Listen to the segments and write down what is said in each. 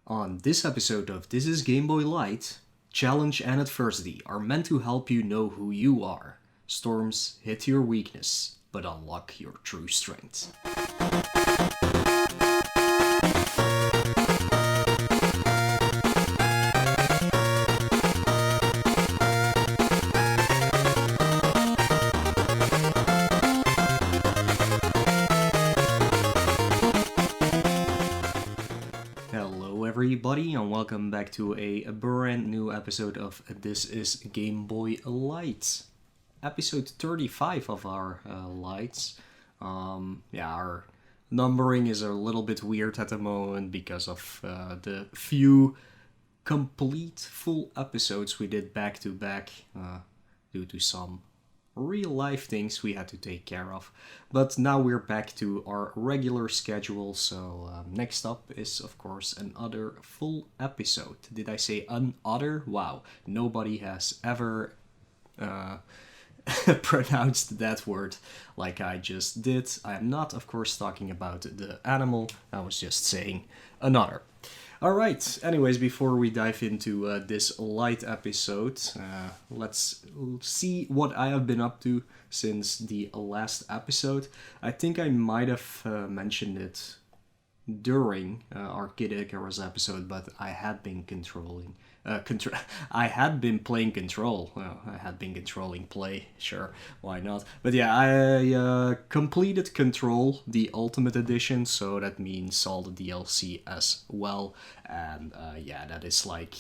On this episode of This is Game Boy Lite, challenge and adversity are meant to help you know who you are. Storms hit your weakness, but unlock your true strength. Hello everybody and welcome back to a brand new episode of This is Game Boy Lite. Episode 35 of our lights. Our numbering is a little bit weird at the moment because of the few complete full episodes we did back to back due to some real life things we had to take care of. But now we're back to our regular schedule, so next up is of course another full episode. Did I say another? Wow, nobody has ever pronounced that word like I just did. I am not of course talking about the animal, I was just saying another. Alright, anyways, before we dive into this light episode, let's see what I have been up to since the last episode. I think I might have mentioned it during our Kid Icarus episode, but I had been I had been playing Control. Well, I had been controlling play, sure, why not? But yeah, I completed Control, the Ultimate Edition, so that means all the DLC as well. And that is like...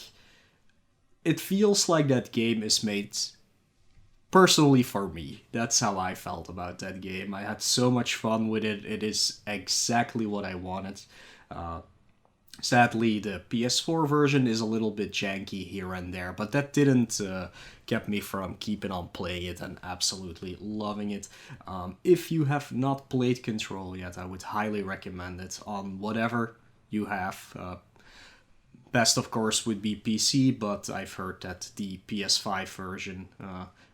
It feels like that game is made personally for me. That's how I felt about that game. I had so much fun with it. It is exactly what I wanted. Sadly, the PS4 version is a little bit janky here and there, but that didn't keep me from keeping on playing it and absolutely loving it. If you have not played Control yet, I would highly recommend it on whatever you have. Best, of course, would be PC, but I've heard that the PS5 version,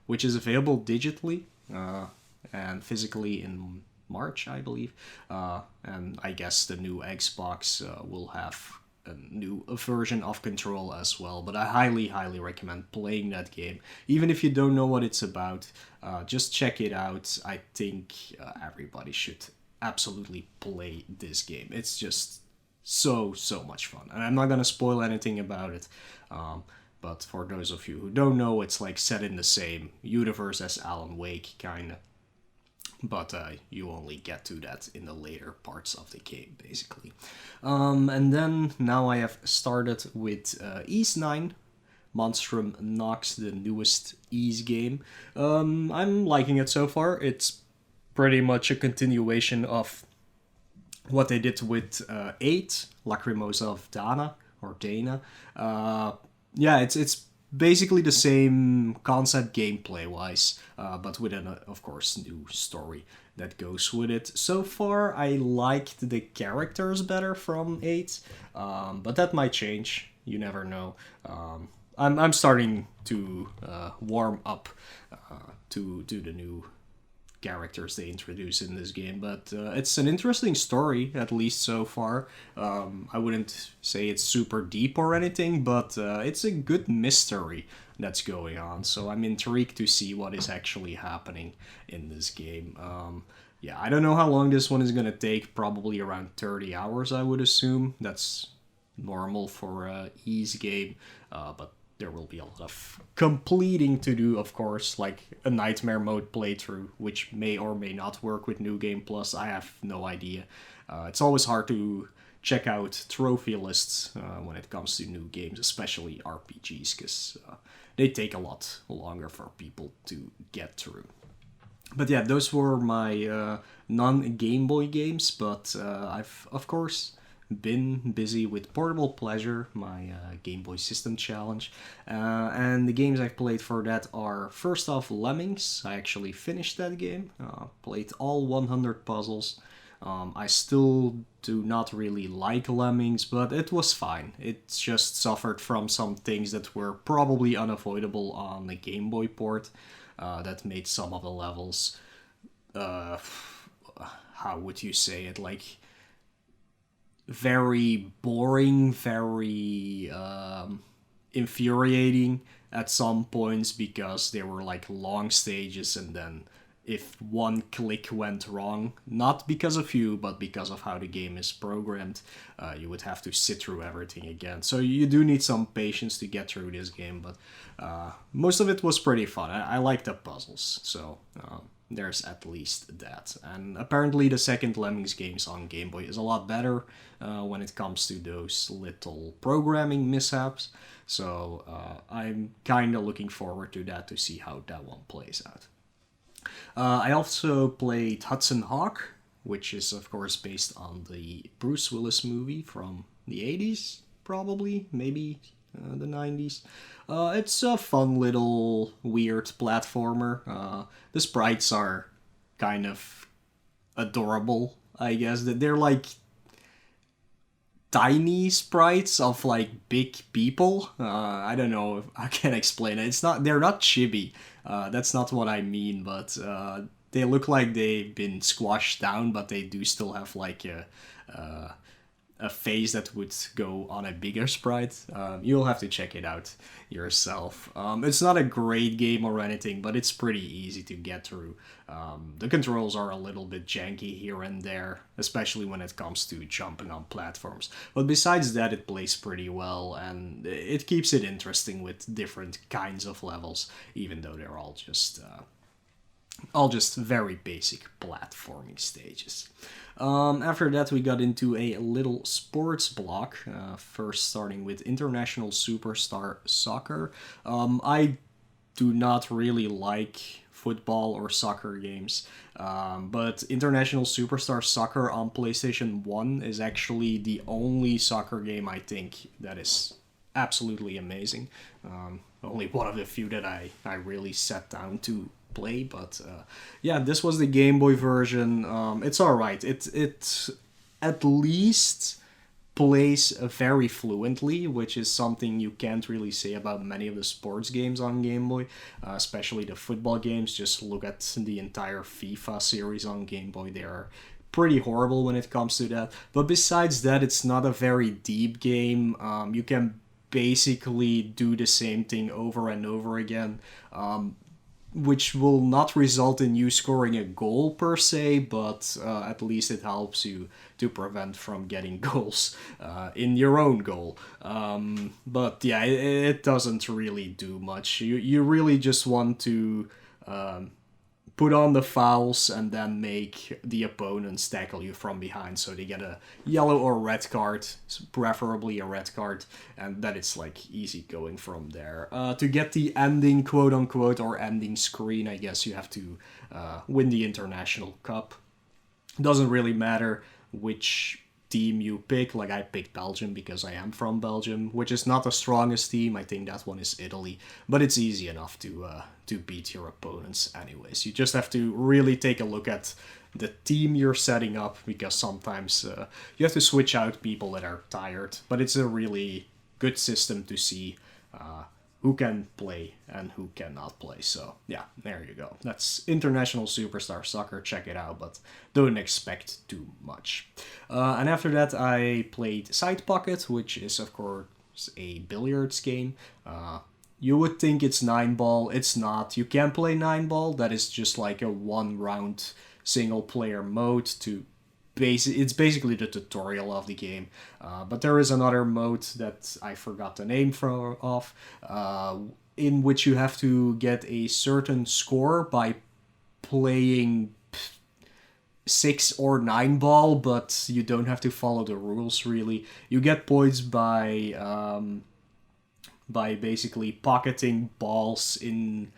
which is available digitally and physically in March, I believe, and I guess the new Xbox will have a new version of Control as well. But I highly recommend playing that game. Even if you don't know what it's about, just check it out. I think everybody should absolutely play this game. It's just so much fun, and I'm not gonna spoil anything about it. But for those of you who don't know, it's like set in the same universe as Alan Wake, kinda. But you only get to that in the later parts of the game, basically. And then now I have started with Ys 9, Monstrum Nox, the newest Ys game. I'm liking it so far. It's pretty much a continuation of what they did with 8, Lacrimosa of Dana, or Dana. It's basically the same concept gameplay-wise, but with an, of course, new story that goes with it. So far, I liked the characters better from 8, but that might change. You never know. I'm starting to warm up to the new characters they introduce in this game, but it's an interesting story, at least so far. I wouldn't say it's super deep or anything, but it's a good mystery that's going on, so I'm intrigued to see what is actually happening in this game. I don't know how long this one is gonna take, probably around 30 hours, I would assume. That's normal for a Ys game, but there will be a lot of completing to do, of course, like a Nightmare Mode playthrough, which may or may not work with New Game Plus. I have no idea. It's always hard to check out trophy lists when it comes to new games, especially RPGs, because they take a lot longer for people to get through. But yeah, those were my non-Game Boy games, but I've, of course, been busy with Portable Pleasure, my Game Boy System challenge, and the games I've played for that are, first off, Lemmings. I actually finished that game, played all 100 puzzles. I still do not really like Lemmings, but it was fine. It just suffered from some things that were probably unavoidable on the Game Boy port, that made some of the levels, how would you say it, like very boring, very infuriating at some points because they were like long stages, and then if one click went wrong, not because of you, but because of how the game is programmed, you would have to sit through everything again. So you do need some patience to get through this game, but most of it was pretty fun. I like the puzzles, so there's at least that. And apparently the second Lemmings games on Game Boy is a lot better when it comes to those little programming mishaps. So I'm kind of looking forward to that to see how that one plays out. I also played Hudson Hawk, which is of course based on the Bruce Willis movie from the 80s, probably, maybe the 90s. It's a fun little weird platformer. The sprites are kind of adorable, I guess. They're like tiny sprites of like big people. I don't know if I can explain it. It's not. They're not chibi. That's not what I mean. But they look like they've been squashed down, but they do still have like a face that would go on a bigger sprite. You'll have to check it out yourself. It's not a great game or anything, but it's pretty easy to get through. The controls are a little bit janky here and there, especially when it comes to jumping on platforms. But besides that, it plays pretty well, and it keeps it interesting with different kinds of levels, even though they're all just very basic platforming stages. After that, we got into a little sports block, first starting with International Superstar Soccer. I do not really like football or soccer games, but International Superstar Soccer on PlayStation 1 is actually the only soccer game I think that is absolutely amazing. Only one of the few that I really sat down to play, but yeah, this was the Game Boy version. It's alright. It at least plays very fluently, which is something you can't really say about many of the sports games on Game Boy, especially the football games. Just look at the entire FIFA series on Game Boy. They are pretty horrible when it comes to that. But besides that, it's not a very deep game. You can basically do the same thing over and over again. Which will not result in you scoring a goal per se, but at least it helps you to prevent from getting goals in your own goal. But yeah, it doesn't really do much. You really just want to put on the fouls and then make the opponents tackle you from behind, so they get a yellow or red card, preferably a red card, and then it's like easy going from there. To get the ending quote unquote or ending screen, I guess you have to win the International Cup. Doesn't really matter which team you pick. Like, I picked Belgium because I am from Belgium, which is not the strongest team. I think that one is Italy, but it's easy enough to beat your opponents anyways. You just have to really take a look at the team you're setting up, because sometimes you have to switch out people that are tired, but it's a really good system to see who can play and who cannot play. So yeah, there you go. That's International Superstar Soccer. Check it out, but don't expect too much. And after that, I played Side Pocket, which is of course a billiards game. You would think it's 9-ball. It's not. You can play 9-ball. That is just like a one-round single-player mode to it's basically the tutorial of the game, but there is another mode that I forgot the name of, in which you have to get a certain score by playing 6 or 9-ball, but you don't have to follow the rules really. You get points by basically pocketing balls in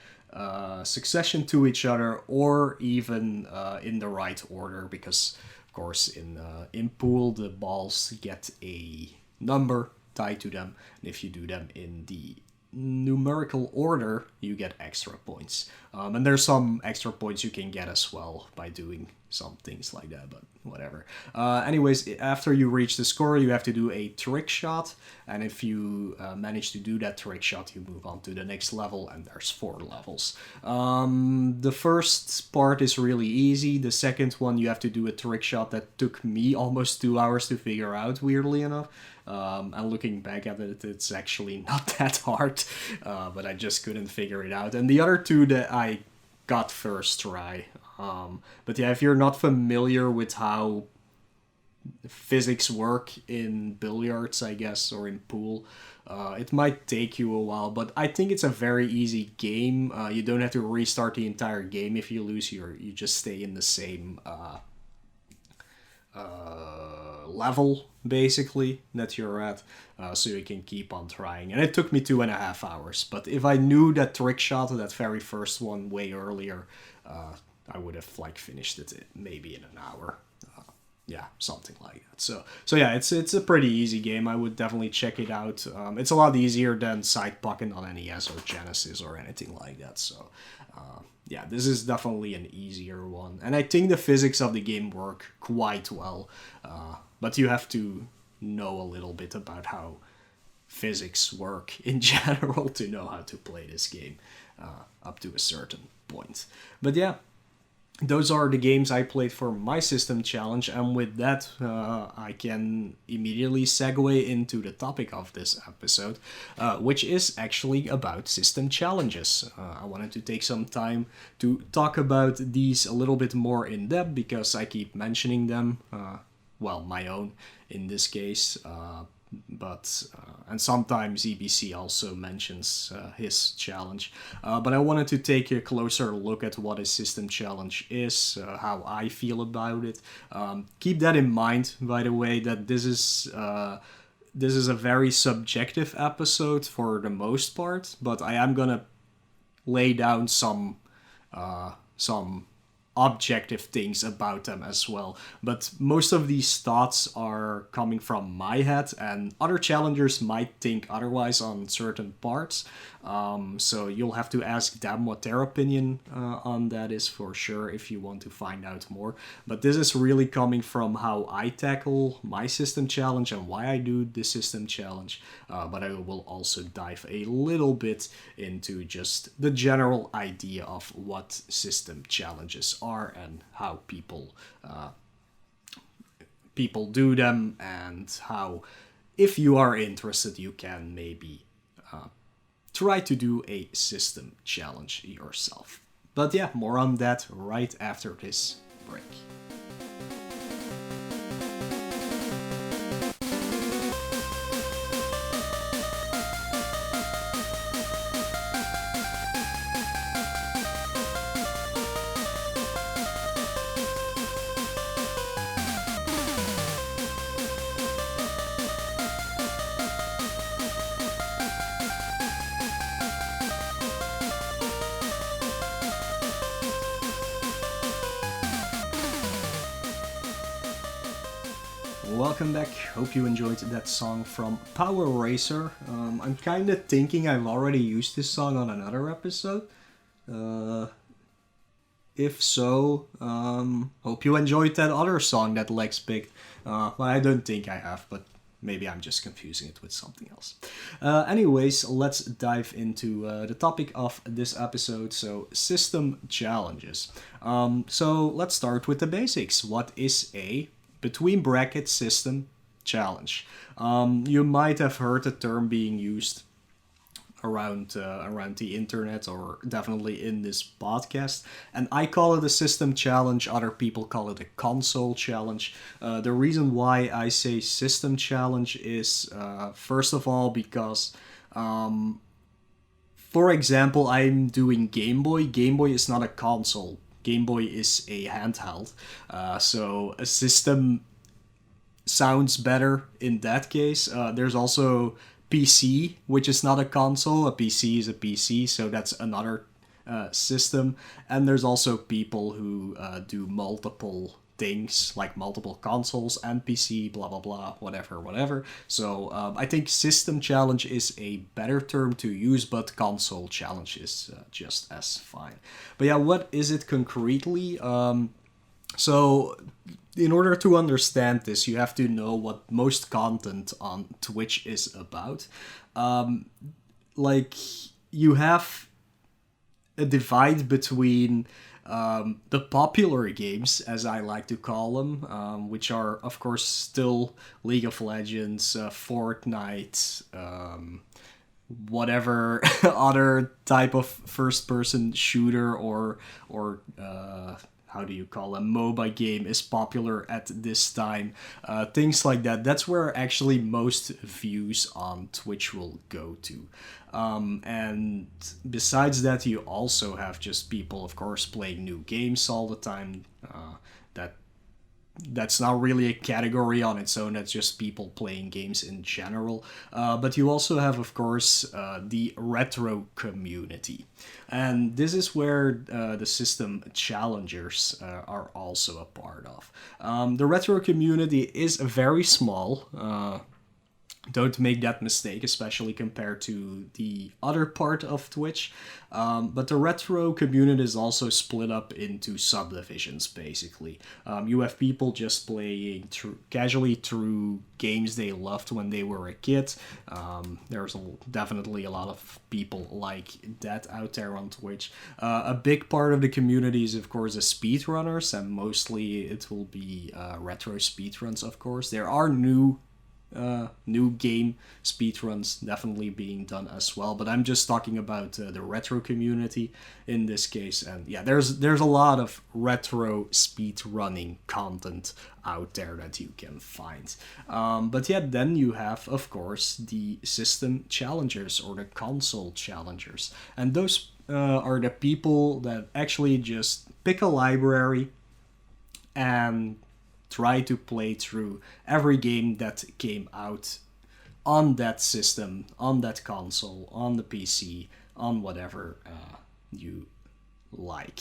succession to each other, or even in the right order, because course in pool the balls get a number tied to them, and if you do them in the numerical order you get extra points, and there's some extra points you can get as well by doing some things like that, but whatever. Anyways, after you reach the score, you have to do a trick shot, and if you manage to do that trick shot, you move on to the next level, and there's 4 levels. The first part is really easy. The second one, you have to do a trick shot that took me almost 2 hours to figure out, weirdly enough. And looking back at it, it's actually not that hard, but I just couldn't figure it out. And the other 2 that I got first try. But yeah, if you're not familiar with how physics work in billiards, I guess, or in pool, it might take you a while, but I think it's a very easy game. You don't have to restart the entire game if you lose. You just stay in the same level, basically, that you're at, so you can keep on trying. And it took me 2.5 hours, but if I knew that trick shot, that very first one, way earlier, I would have finished it maybe in an hour. Yeah, something like that. So yeah, it's a pretty easy game. I would definitely check it out. It's a lot easier than Side Pocket on NES or Genesis or anything like that. So yeah, this is definitely an easier one. And I think the physics of the game work quite well. But you have to know a little bit about how physics work in general to know how to play this game up to a certain point. But yeah, those are the games I played for my system challenge, and with that, I can immediately segue into the topic of this episode, which is actually about system challenges. I wanted to take some time to talk about these a little bit more in depth because I keep mentioning them, well, my own in this case, but and sometimes EBC also mentions his challenge, but I wanted to take a closer look at what a system challenge is, how I feel about it. Keep that in mind, by the way, that this is a very subjective episode for the most part, but I am gonna lay down some objective things about them as well. But most of these thoughts are coming from my head, and other challengers might think otherwise on certain parts. So you'll have to ask them what their opinion on that is for sure if you want to find out more. But this is really coming from how I tackle my system challenge and why I do the system challenge. But I will also dive a little bit into just the general idea of what system challenges are and how people do them, and how, if you are interested, you can maybe try to do a system challenge yourself. But yeah, more on that right after this break. Welcome back. Hope you enjoyed that song from Power Racer. I'm kind of thinking I've already used this song on another episode. If so, hope you enjoyed that other song that Lex picked. Well, I don't think I have, but maybe I'm just confusing it with something else. Anyways, let's dive into the topic of this episode, so system challenges. So let's start with the basics. What is a between brackets system challenge? You might have heard the term being used around the internet, or definitely in this podcast, and I call it a system challenge. Other people call it a console challenge. The reason why I say system challenge is first of all because for example, I'm doing Game Boy. Game Boy is not a console. Game Boy is a handheld, so a system sounds better in that case. There's also PC, which is not a console. A PC is a PC, so that's another system. And there's also people who do multiple things, like multiple consoles and PC, blah blah blah, whatever. So I think system challenge is a better term to use, but console challenge is just as fine. But yeah, what is it concretely? So, in order to understand this, you have to know what most content on Twitch is about. Um, like, you have a divide between the popular games, as I like to call them, which are, of course, still League of Legends, Fortnite, whatever other type of first-person shooter or how do you call a MOBA game is popular at this time. Things like that. That's where actually most views on Twitch will go to. And besides that, you also have just people, of course, playing new games all the time. That that's not really a category on its own. That's just people playing games in general. But you also have, of course, the retro community. And this is where the system challengers are also a part of. The retro community is very small. Don't make that mistake, especially compared to the other part of Twitch. But the retro community is also split up into subdivisions, basically. You have people just playing casually through games they loved when they were a kid. There's definitely a lot of people like that out there on Twitch. A big part of the community is, of course, the speedrunners, and mostly it will be retro speedruns, of course. There are new game speedruns definitely being done as well, but I'm just talking about the retro community in this case. And yeah, there's a lot of retro speedrunning content out there that you can find. But yeah, then you have, of course, the system challengers or the console challengers, and those are the people that actually just pick a library and try to play through every game that came out on that system, on that console, on the PC, on whatever you like.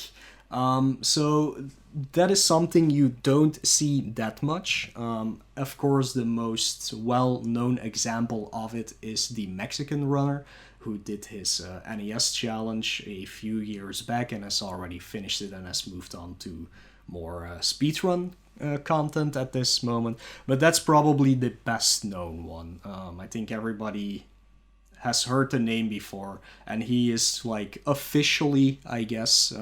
So that is something you don't see that much. Of course, the most well-known example of it is the Mexican runner who did his NES challenge a few years back and has already finished it and has moved on to more speedrun content at this moment. But that's probably the best known one. I think everybody has heard the name before, and he is like officially, I guess,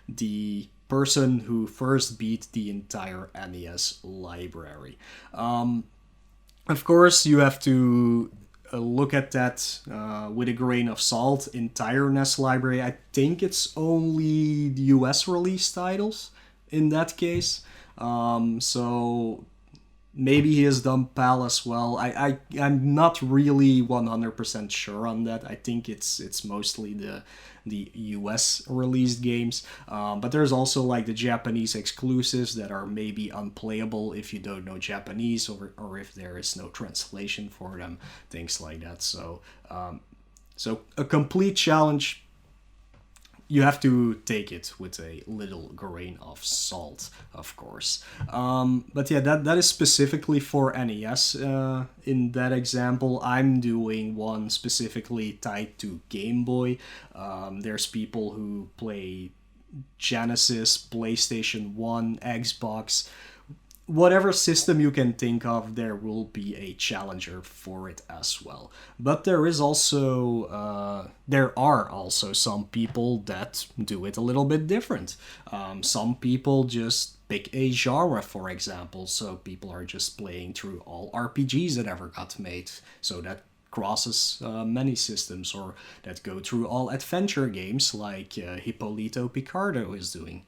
the person who first beat the entire NES library. Of course, you have to look at that with a grain of salt. Entire NES library, I think it's only the US release titles in that case. So maybe he has done PAL as well. I'm not really 100% sure on that. I think it's mostly the US released games. But there's also like the Japanese exclusives that are maybe unplayable if you don't know Japanese or if there is no translation for them, things like that. So a complete challenge, you have to take it with a little grain of salt, of course. But yeah, that is specifically for NES. In that example, I'm doing one specifically tied to Game Boy. There's people who play Genesis, PlayStation 1, Xbox, whatever system you can think of, there will be a challenger for it as well. But there are also some people that do it a little bit different. Some people just pick a genre, for example. So people are just playing through all RPGs that ever got made. So that crosses many systems, or that go through all adventure games like Hippolito Picardo is doing.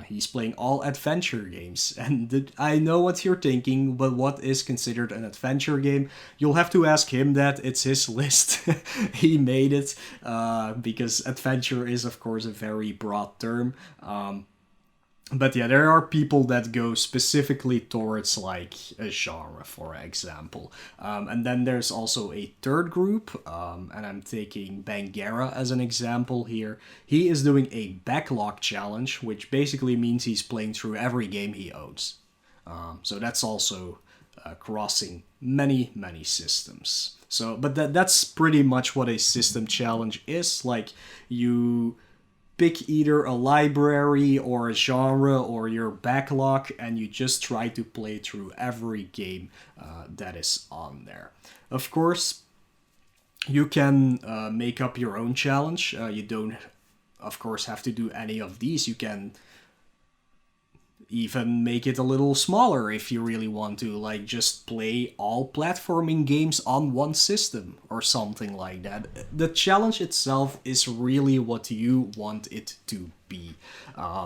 He's playing all adventure games, and I know what you're thinking, but what is considered an adventure game? You'll have to ask him that. It's his list. He made it, because adventure is, of course, a very broad term. But yeah, there are people that go specifically towards like a genre, for example. And then there's also a third group, and I'm taking Bangera as an example here. He is doing a backlog challenge, which basically means he's playing through every game he owns. So that's also crossing many, many systems. So, but that's pretty much what a system challenge is. Like, you pick either a library or a genre or your backlog, and you just try to play through every game that is on there. Of course, you can make up your own challenge. You don't, of course, have to do any of these. You can even make it a little smaller if you really want to, like just play all platforming games on one system or something like that. The challenge itself is really what you want it to be.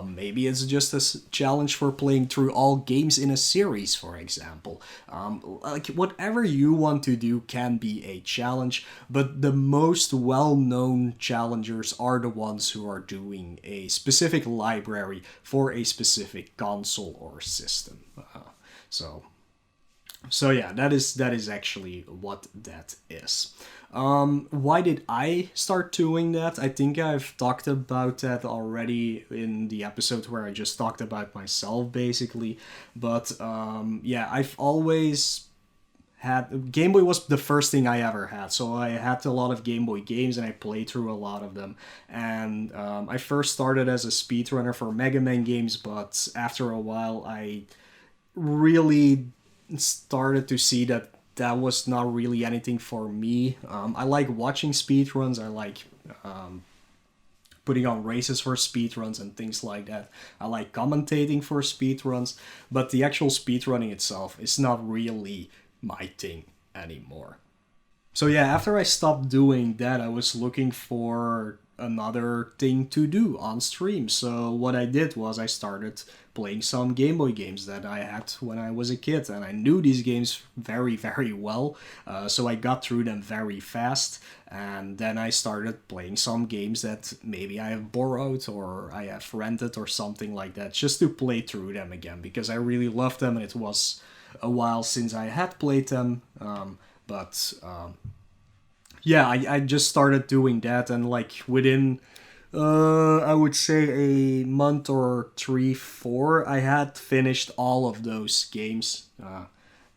Maybe it's just a challenge for playing through all games in a series, for example. Like whatever you want to do can be a challenge, but the most well-known challengers are the ones who are doing a specific library for a specific console or system. So yeah, that is actually what that is. Why did I start doing that? I think I've talked about that already in the episode where I just talked about myself, basically. But yeah, I've always had... Game Boy was the first thing I ever had, so I had a lot of Game Boy games and I played through a lot of them. And I first started as a speedrunner for Mega Man games, but after a while I really started to see that that was not really anything for me. I like watching speedruns. I like putting on races for speedruns and things like that. I like commentating for speedruns, but the actual speedrunning itself is not really my thing anymore. So yeah, after I stopped doing that, I was looking for another thing to do on stream. So what I did was I started playing some Game Boy games that I had when I was a kid, and I knew these games very, very well, so I got through them very fast. And then I started playing some games that maybe I have borrowed or I have rented or something like that, just to play through them again, because I really loved them and it was a while since I had played them. Yeah, I just started doing that, and like within I would say a month or 3-4, I had finished all of those games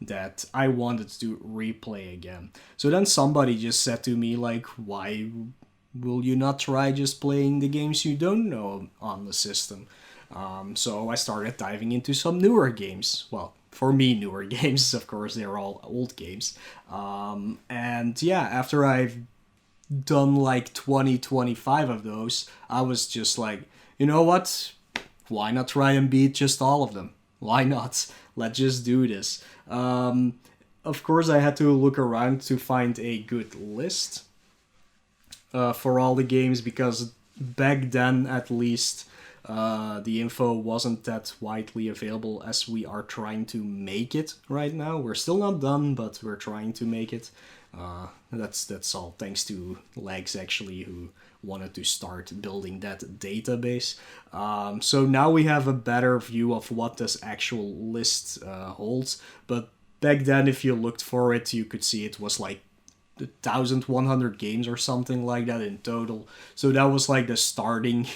that I wanted to replay again. So then somebody just said to me, like, why will you not try just playing the games you don't know on the system? So I started diving into some newer games. Well, for me, newer games, of course, they're all old games. And yeah, after I've done like 20-25 of those, I was just like, you know what? Why not try and beat just all of them? Why not? Let's just do this. Of course, I had to look around to find a good list for all the games, because back then, at least, the info wasn't that widely available as we are trying to make it right now. We're still not done, but we're trying to make it. That's all thanks to Legs, actually, who wanted to start building that database. So now we have a better view of what this actual list holds. But back then, if you looked for it, you could see it was like 1,100 games or something like that in total. So that was like the starting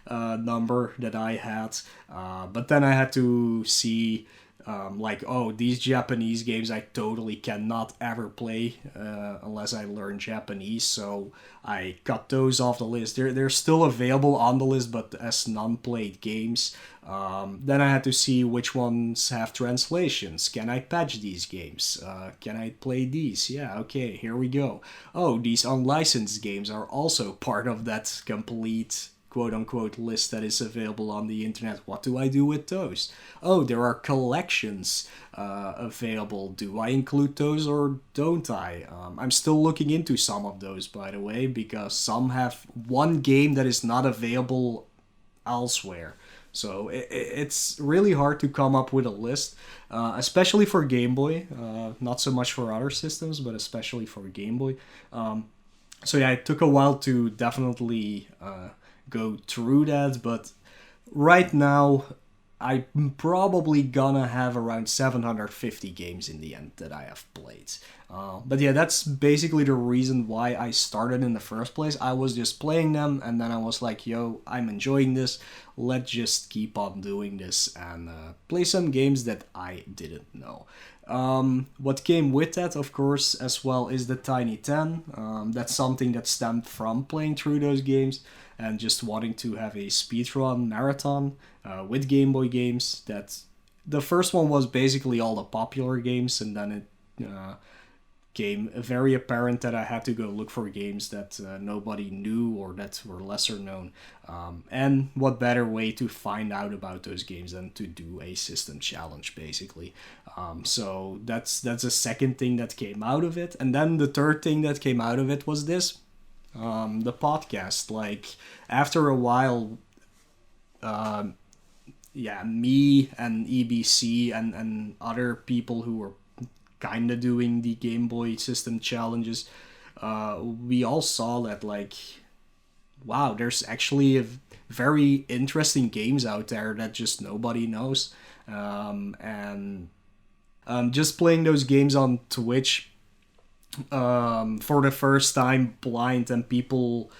number that I had. But then I had to see like, oh, these Japanese games I totally cannot ever play unless I learn Japanese. So I cut those off the list. They're still available on the list, but as non-played games. Then I had to see which ones have translations. Can I patch these games? Can I play these? Yeah, okay, here we go. Oh, these unlicensed games are also part of that complete quote-unquote list that is available on the internet. What do I do with those? Oh, there are collections available. Do I include those or don't I? I'm still looking into some of those, by the way, because some have one game that is not available elsewhere. So it's really hard to come up with a list, especially for Game Boy. Not so much for other systems, but especially for Game Boy. So yeah, it took a while to definitely go through that, but right now I'm probably gonna have around 750 games in the end that I have played. But yeah, that's basically the reason why I started in the first place. I was just playing them, and then I was like, yo, I'm enjoying this. Let's just keep on doing this and play some games that I didn't know. What came with that, of course, as well, is the Tiny 10. That's something that stemmed from playing through those games and just wanting to have a speedrun marathon with Game Boy games. That the first one was basically all the popular games, and then it became very apparent that I had to go look for games that nobody knew or that were lesser known. And what better way to find out about those games than to do a system challenge, basically. So that's a second thing that came out of it. And then the third thing that came out of it was this, the podcast. Like, after a while, yeah, me and EBC and other people who were kind of doing the Game Boy system challenges, we all saw that, like, wow, there's actually very interesting games out there that just nobody knows. And just playing those games on Twitch for the first time blind, and people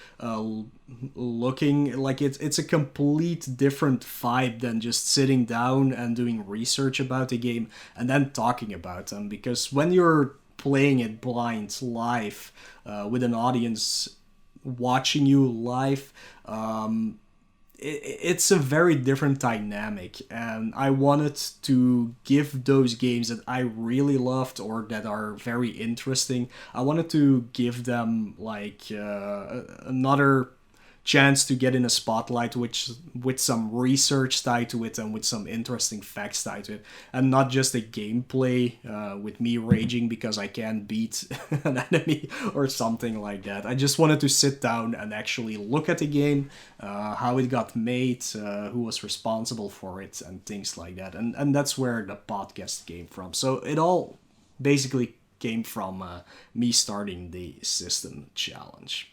looking like it's a complete different vibe than just sitting down and doing research about the game and then talking about them. Because when you're playing it blind live with an audience watching you live, it's a very different dynamic, and I wanted to give those games that I really loved or that are very interesting, I wanted to give them like another chance to get in a spotlight, which with some research tied to it and with some interesting facts tied to it, and not just a gameplay with me raging because I can't beat an enemy or something like that. I just wanted to sit down and actually look at the game, how it got made, who was responsible for it, and things like that. And that's where the podcast came from. So it all basically came from me starting the system challenge.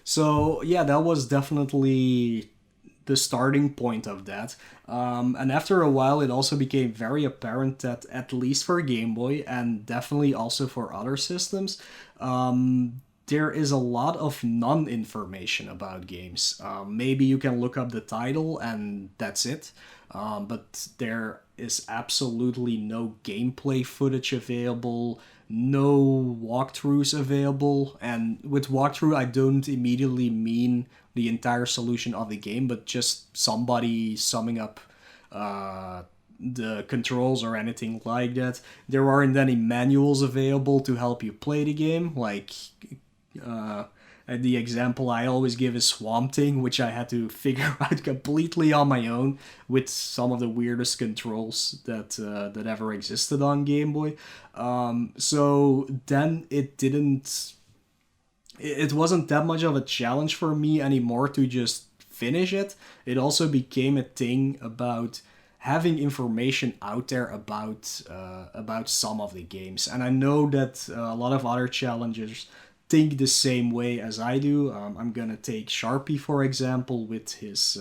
So yeah, that was definitely the starting point of that. And after a while, it also became very apparent that, at least for Game Boy and definitely also for other systems, there is a lot of non-information about games. Maybe you can look up the title and that's it. But there is absolutely no gameplay footage available, no walkthroughs available. And with walkthrough, I don't immediately mean the entire solution of the game, but just somebody summing up the controls or anything like that. There aren't any manuals available to help you play the game, like the example I always give is Swamp Thing, which I had to figure out completely on my own with some of the weirdest controls that ever existed on Game Boy. So then it wasn't that much of a challenge for me anymore to just finish it. It also became a thing about having information out there about some of the games, and I know that a lot of other challengers think the same way as I do. I'm gonna take Sharpie for example with his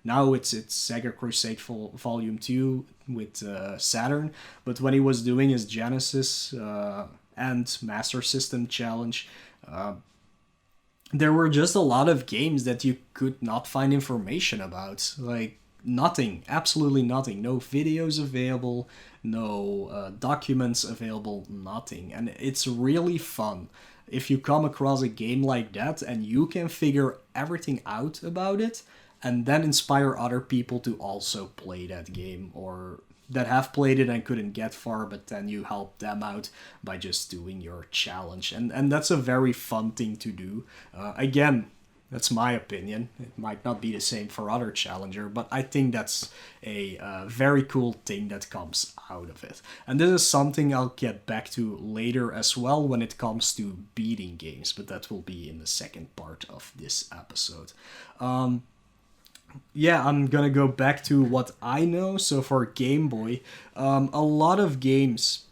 now it's Sega Crusade Volume 2 with Saturn, but when he was doing his Genesis and Master System challenge, there were just a lot of games that you could not find information about. Like, nothing, absolutely nothing. No videos available, no documents available, nothing. And it's really fun if you come across a game like that and you can figure everything out about it and then inspire other people to also play that game, or that have played it and couldn't get far, but then you help them out by just doing your challenge. And that's a very fun thing to do. Again, that's my opinion. It might not be the same for other challenger, but I think that's a very cool thing that comes out of it. And this is something I'll get back to later as well when it comes to beating games, but that will be in the second part of this episode. Yeah, I'm gonna go back to what I know. So for Game Boy, a lot of games,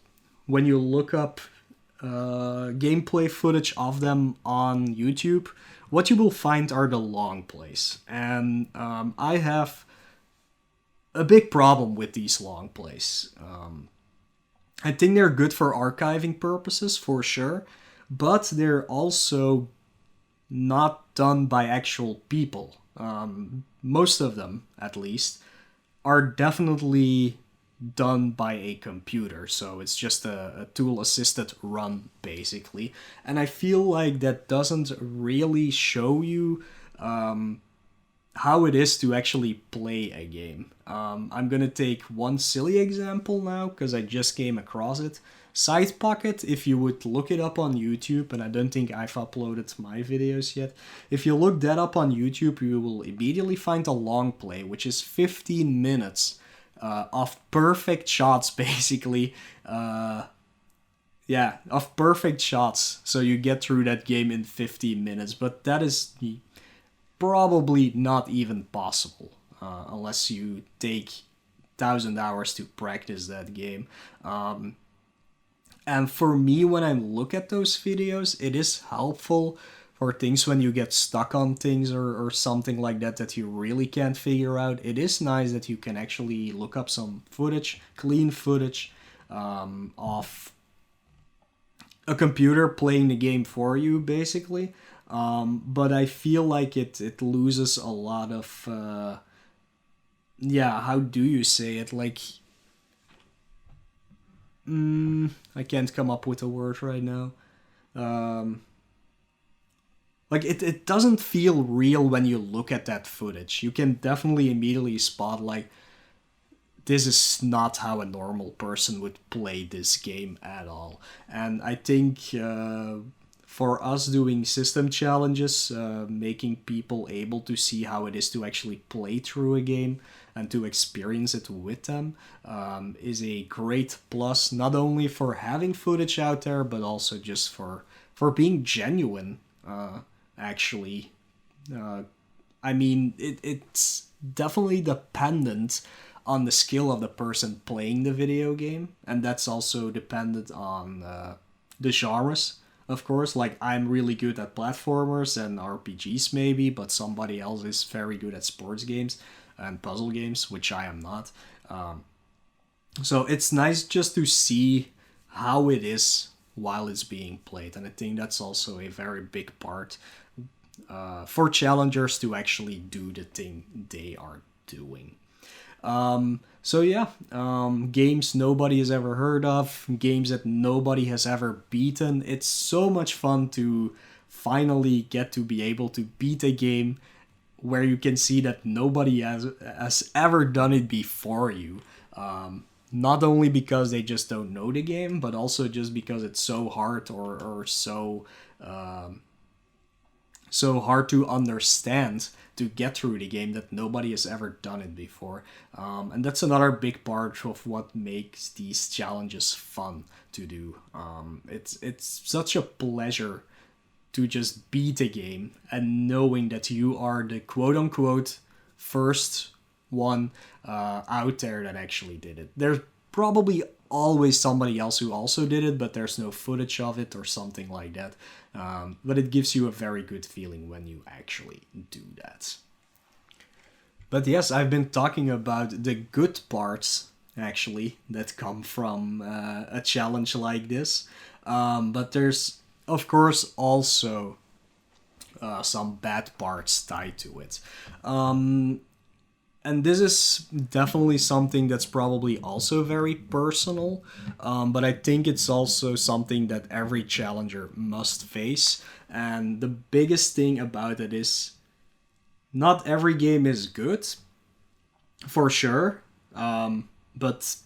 when you look up gameplay footage of them on YouTube, what you will find are the long plays. And I have a big problem with these long plays. I think they're good for archiving purposes, for sure, but they're also not done by actual people. Most of them, at least, are definitely done by a computer, so it's just a tool assisted run basically. And I feel like that doesn't really show you how it is to actually play a game. I'm gonna take one silly example now because I just came across it. Side Pocket, if you would look it up on YouTube, and I don't think I've uploaded my videos yet, if you look that up on YouTube, you will immediately find a long play, which is 15 minutes of perfect shots, basically. Yeah, of perfect shots. So you get through that game in 15 minutes, but that is probably not even possible unless you take 1,000 hours to practice that game. And for me, when I look at those videos, it is helpful for things when you get stuck on things or something like that that you really can't figure out. It is nice that you can actually look up some footage, clean footage of a computer playing the game for you, basically. But I feel like it loses a lot of, yeah, how do you say it? Like, I can't come up with a word right now. Like, it doesn't feel real when you look at that footage. You can definitely immediately spot, like, this is not how a normal person would play this game at all. And I think for us doing system challenges, making people able to see how it is to actually play through a game and to experience it with them is a great plus, not only for having footage out there, but also just for being genuine, actually. I mean, it's definitely dependent on the skill of the person playing the video game, and that's also dependent on the genres, of course. Like, I'm really good at platformers and RPGs maybe, but somebody else is very good at sports games and puzzle games, which I am not. So it's nice just to see how it is while it's being played, and I think that's also a very big part for challengers to actually do the thing they are doing. So yeah, games nobody has ever heard of, games that nobody has ever beaten. It's so much fun to finally get to be able to beat a game where you can see that nobody has ever done it before you. Not only because they just don't know the game, but also just because it's so hard or so so hard to understand to get through the game that nobody has ever done it before. And that's another big part of what makes these challenges fun to do. It's such a pleasure to just beat a game and knowing that you are the quote-unquote first one out there that actually did it. There's probably always somebody else who also did it, but there's no footage of it or something like that. But it gives you a very good feeling when you actually do that. But yes, I've been talking about the good parts, actually, that come from a challenge like this. But there's, of course, also some bad parts tied to it. And this is definitely something that's probably also very personal, but I think it's also something that every challenger must face. And the biggest thing about it is not every game is good, for sure, but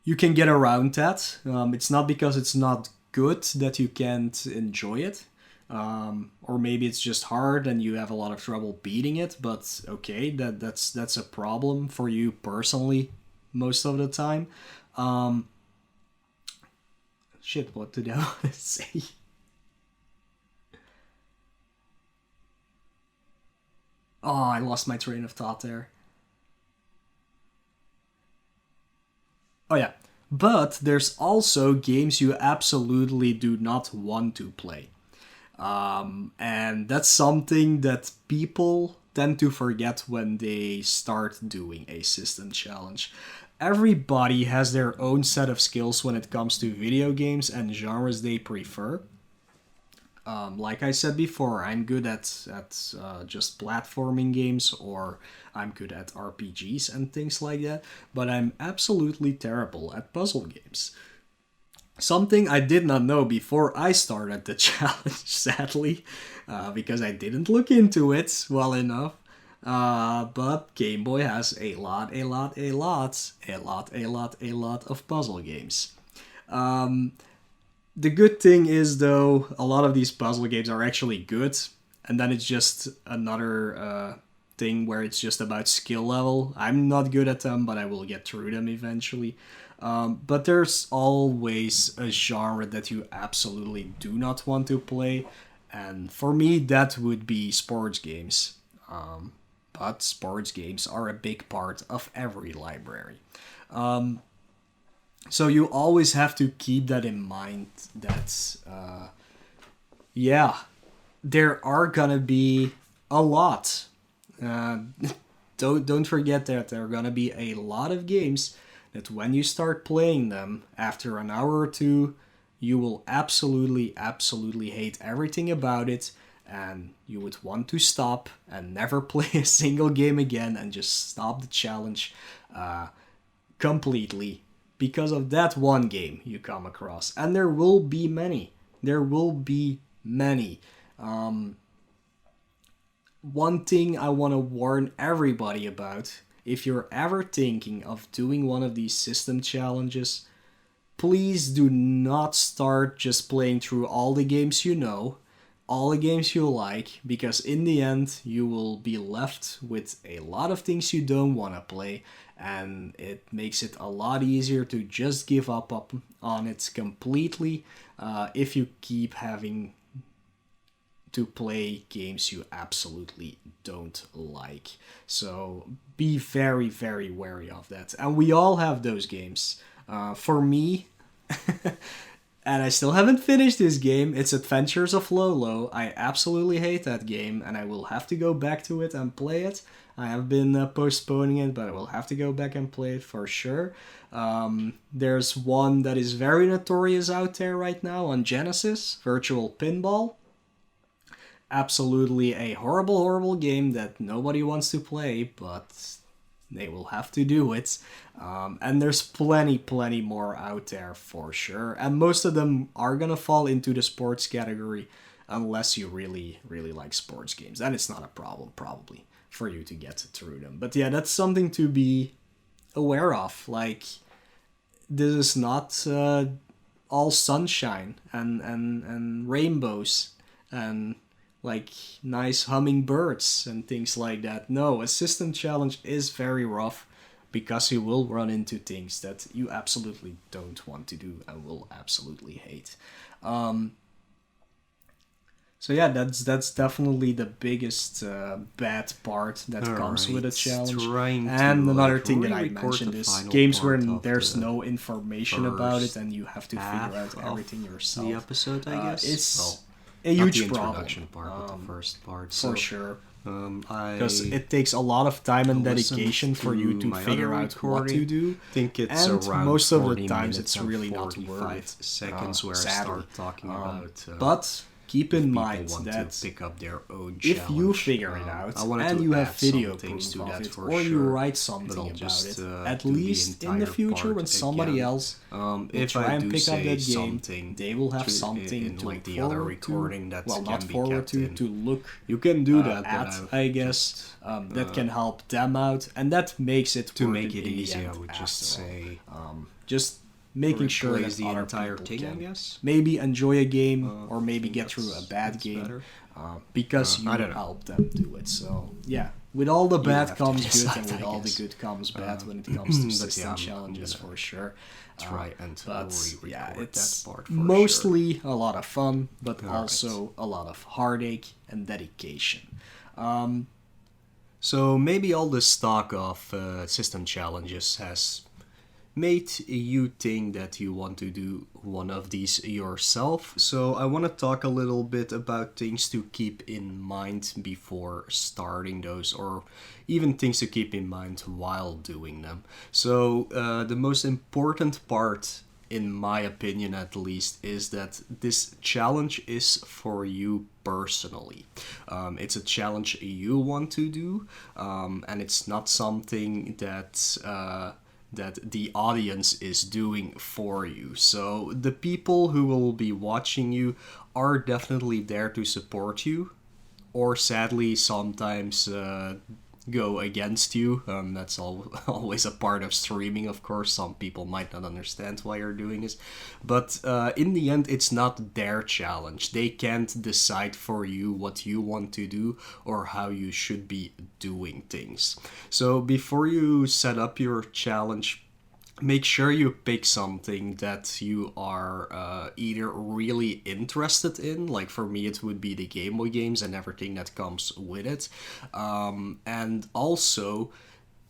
you can get around that. It's not because it's not good that you can't enjoy it. Or maybe it's just hard and you have a lot of trouble beating it, but okay, that's a problem for you personally most of the time. Shit, what did I want to say? Oh, I lost my train of thought there. Oh yeah, but there's also games you absolutely do not want to play. And that's something that people tend to forget when they start doing a system challenge. Everybody has their own set of skills when it comes to video games and genres they prefer. Like I said before, I'm good at just platforming games, or I'm good at RPGs and things like that, but I'm absolutely terrible at puzzle games. Something I did not know before I started the challenge, sadly, because I didn't look into it well enough. But Game Boy has a lot of puzzle games. The good thing is, though, a lot of these puzzle games are actually good, and then it's just another thing where it's just about skill level. I'm not good at them, but I will get through them eventually. But there's always a genre that you absolutely do not want to play, and for me, that would be sports games. But sports games are a big part of every library. So you always have to keep that in mind that, yeah, there are gonna be a lot. Uh, don't forget that there are gonna be a lot of games that when you start playing them, after an hour or two, you will absolutely hate everything about it, and you would want to stop and never play a single game again and just stop the challenge completely because of that one game you come across. And there will be many. There will be many. One thing I want to warn everybody about, if you're ever thinking of doing one of these system challenges, please do not start just playing through all the games you know, all the games you like, because in the end you will be left with a lot of things you don't want to play, and it makes it a lot easier to just give up on it completely if you keep having to play games you absolutely don't like. So be very wary of that. And we all have those games. For me, and I still haven't finished this game, it's Adventures of Lolo. I absolutely hate that game, and I will have to go back to it and play it. I have been postponing it, but I will have to go back and play it for sure. There's one that is very notorious out there right now on Genesis, Virtual Pinball. Absolutely a horrible game that nobody wants to play, but they will have to do it. And there's plenty more out there for sure. And most of them are gonna fall into the sports category unless you really like sports games. Then it's not a problem, probably, for you to get through them. But yeah, that's something to be aware of. Like, this is not all sunshine and rainbows and like nice hummingbirds and things like that. No, a system challenge is very rough because you will run into things that you absolutely don't want to do and will absolutely hate. So yeah, that's definitely the biggest bad part that comes with a challenge. And another thing that I mentioned is games where there's no information about it and you have to figure out everything yourself. The episode, I guess. It's a huge problem. Part, but the first part. For sure. Because it takes a lot of time and dedication for you to figure out what to do. I think it's and around most of the times it's really not worth it. Seconds where sadly. I start talking about. But keep in mind that to pick up their own if you figure it out and you have video proof of it, or you write something about it, at least in the future when somebody else will try and pick up that game, they will have something to like the other recording that not forward to look. You can do that at, I guess. That can help them out, and that makes it to make it easy. I would just say, just making sure that the other entire people thing, can I guess. maybe enjoy a game or maybe get through a bad game because you help them do it. So yeah, with all the bad comes good, and with all the good comes bad when it comes to system challenges, for sure. Try and yeah, it's mostly a lot of fun, but also a lot of heartache and dedication. So maybe all this talk of system challenges has made you think that you want to do one of these yourself. So I want to talk a little bit about things to keep in mind before starting those, or even things to keep in mind while doing them. So the most important part in my opinion at least, is that this challenge is for you personally. It's a challenge you want to do, and it's not something that the audience is doing for you. So the people who will be watching you are definitely there to support you, or sadly sometimes go against you. That's always a part of streaming, of course. Some people might not understand why you're doing this. But in the end, it's not their challenge. They can't decide for you what you want to do or how you should be doing things. So before you set up your challenge, make sure you pick something that you are either really interested in. Like for me, it would be the Game Boy games and everything that comes with it. And also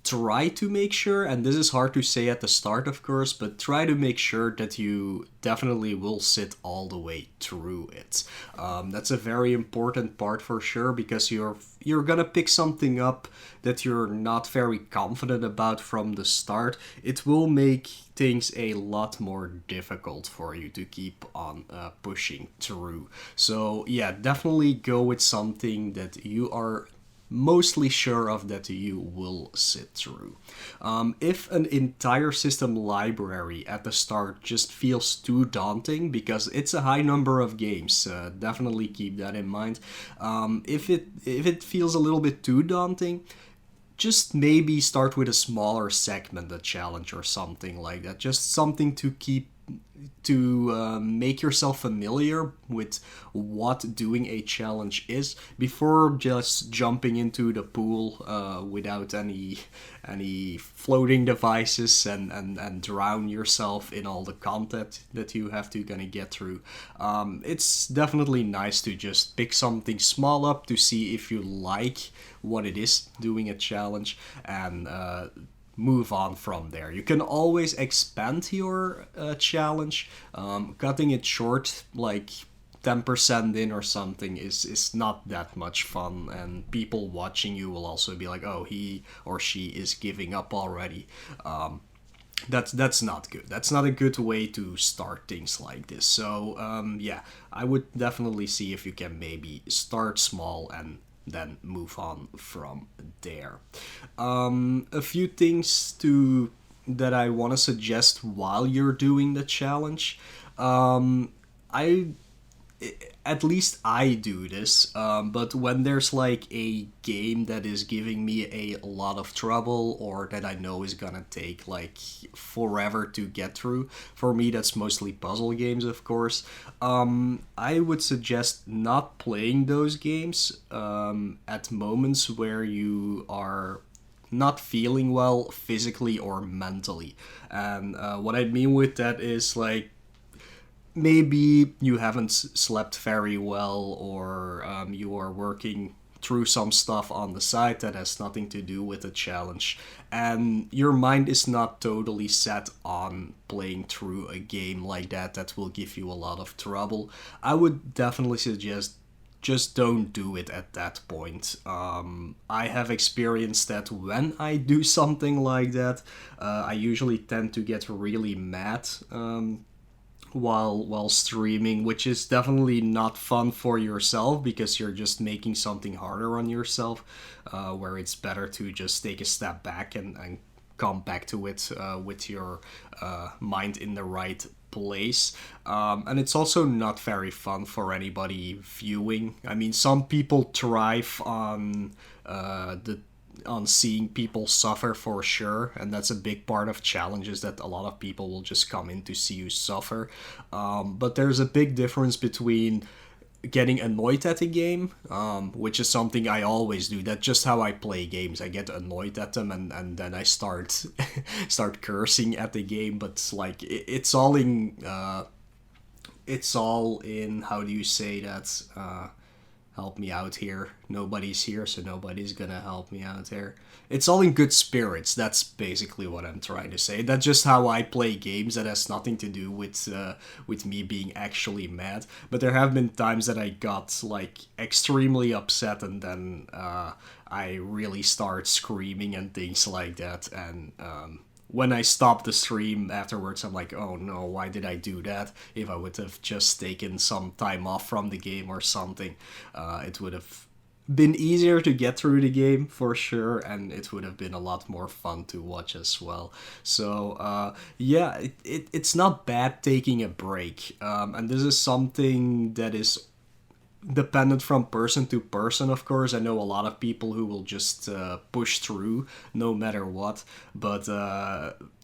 try to make sure, and this is hard to say at the start, of course, but try to make sure that you definitely will sit all the way through it. That's a very important part for sure, because you're gonna pick something up that you're not very confident about from the start. It will make things a lot more difficult for you to keep on pushing through. So yeah, definitely go with something that you are mostly sure of that you will sit through. If an entire system library at the start just feels too daunting, because it's a high number of games, definitely keep that in mind. If it feels a little bit too daunting, just maybe start with a smaller segment, a challenge or something like that. Just something to make yourself familiar with what doing a challenge is before just jumping into the pool without any floating devices and drown yourself in all the content that you have to kind of get through. It's definitely nice to just pick something small up to see if you like what it is doing a challenge, and move on from there. You can always expand your challenge. Cutting it short, like 10% in or something, is not that much fun, and people watching you will also be like, oh, he or she is giving up already. That's not good. That's not a good way to start things like this. So yeah, I would definitely see if you can maybe start small and then move on from there. A few things that I want to suggest while you're doing the challenge. I At least I do this, but when there's like a game that is giving me a lot of trouble, or that I know is gonna take like forever to get through, for me that's mostly puzzle games, of course, I would suggest not playing those games at moments where you are not feeling well physically or mentally. And what I mean with that is like, maybe you haven't slept very well, or you are working through some stuff on the side that has nothing to do with the challenge, and your mind is not totally set on playing through a game like that will give you a lot of trouble. I would definitely suggest just don't do it at that point. I have experienced that when I do something like that, I usually tend to get really mad while streaming, which is definitely not fun for yourself, because you're just making something harder on yourself, where it's better to just take a step back and come back to it with your mind in the right place. And it's also not very fun for anybody viewing. I mean, some people thrive on seeing people suffer, for sure, and that's a big part of challenges, that a lot of people will just come in to see you suffer. But there's a big difference between getting annoyed at a game, which is something I always do. That's just how I play games. I get annoyed at them, and then I start cursing at the game. But like it's all in how do you say that? Help me out here. Nobody's here, so nobody's gonna help me out here. It's all in good spirits. That's basically what I'm trying to say. That's just how I play games. That has nothing to do with me being actually mad. But there have been times that I got like extremely upset, and then I really start screaming and things like that. And when I stop the stream afterwards, I'm like, oh no, why did I do that? If I would have just taken some time off from the game or something, it would have been easier to get through the game for sure, and it would have been a lot more fun to watch as well. So yeah, it's not bad taking a break, and this is something that is dependent from person to person, of course. I know a lot of people who will just push through no matter what, but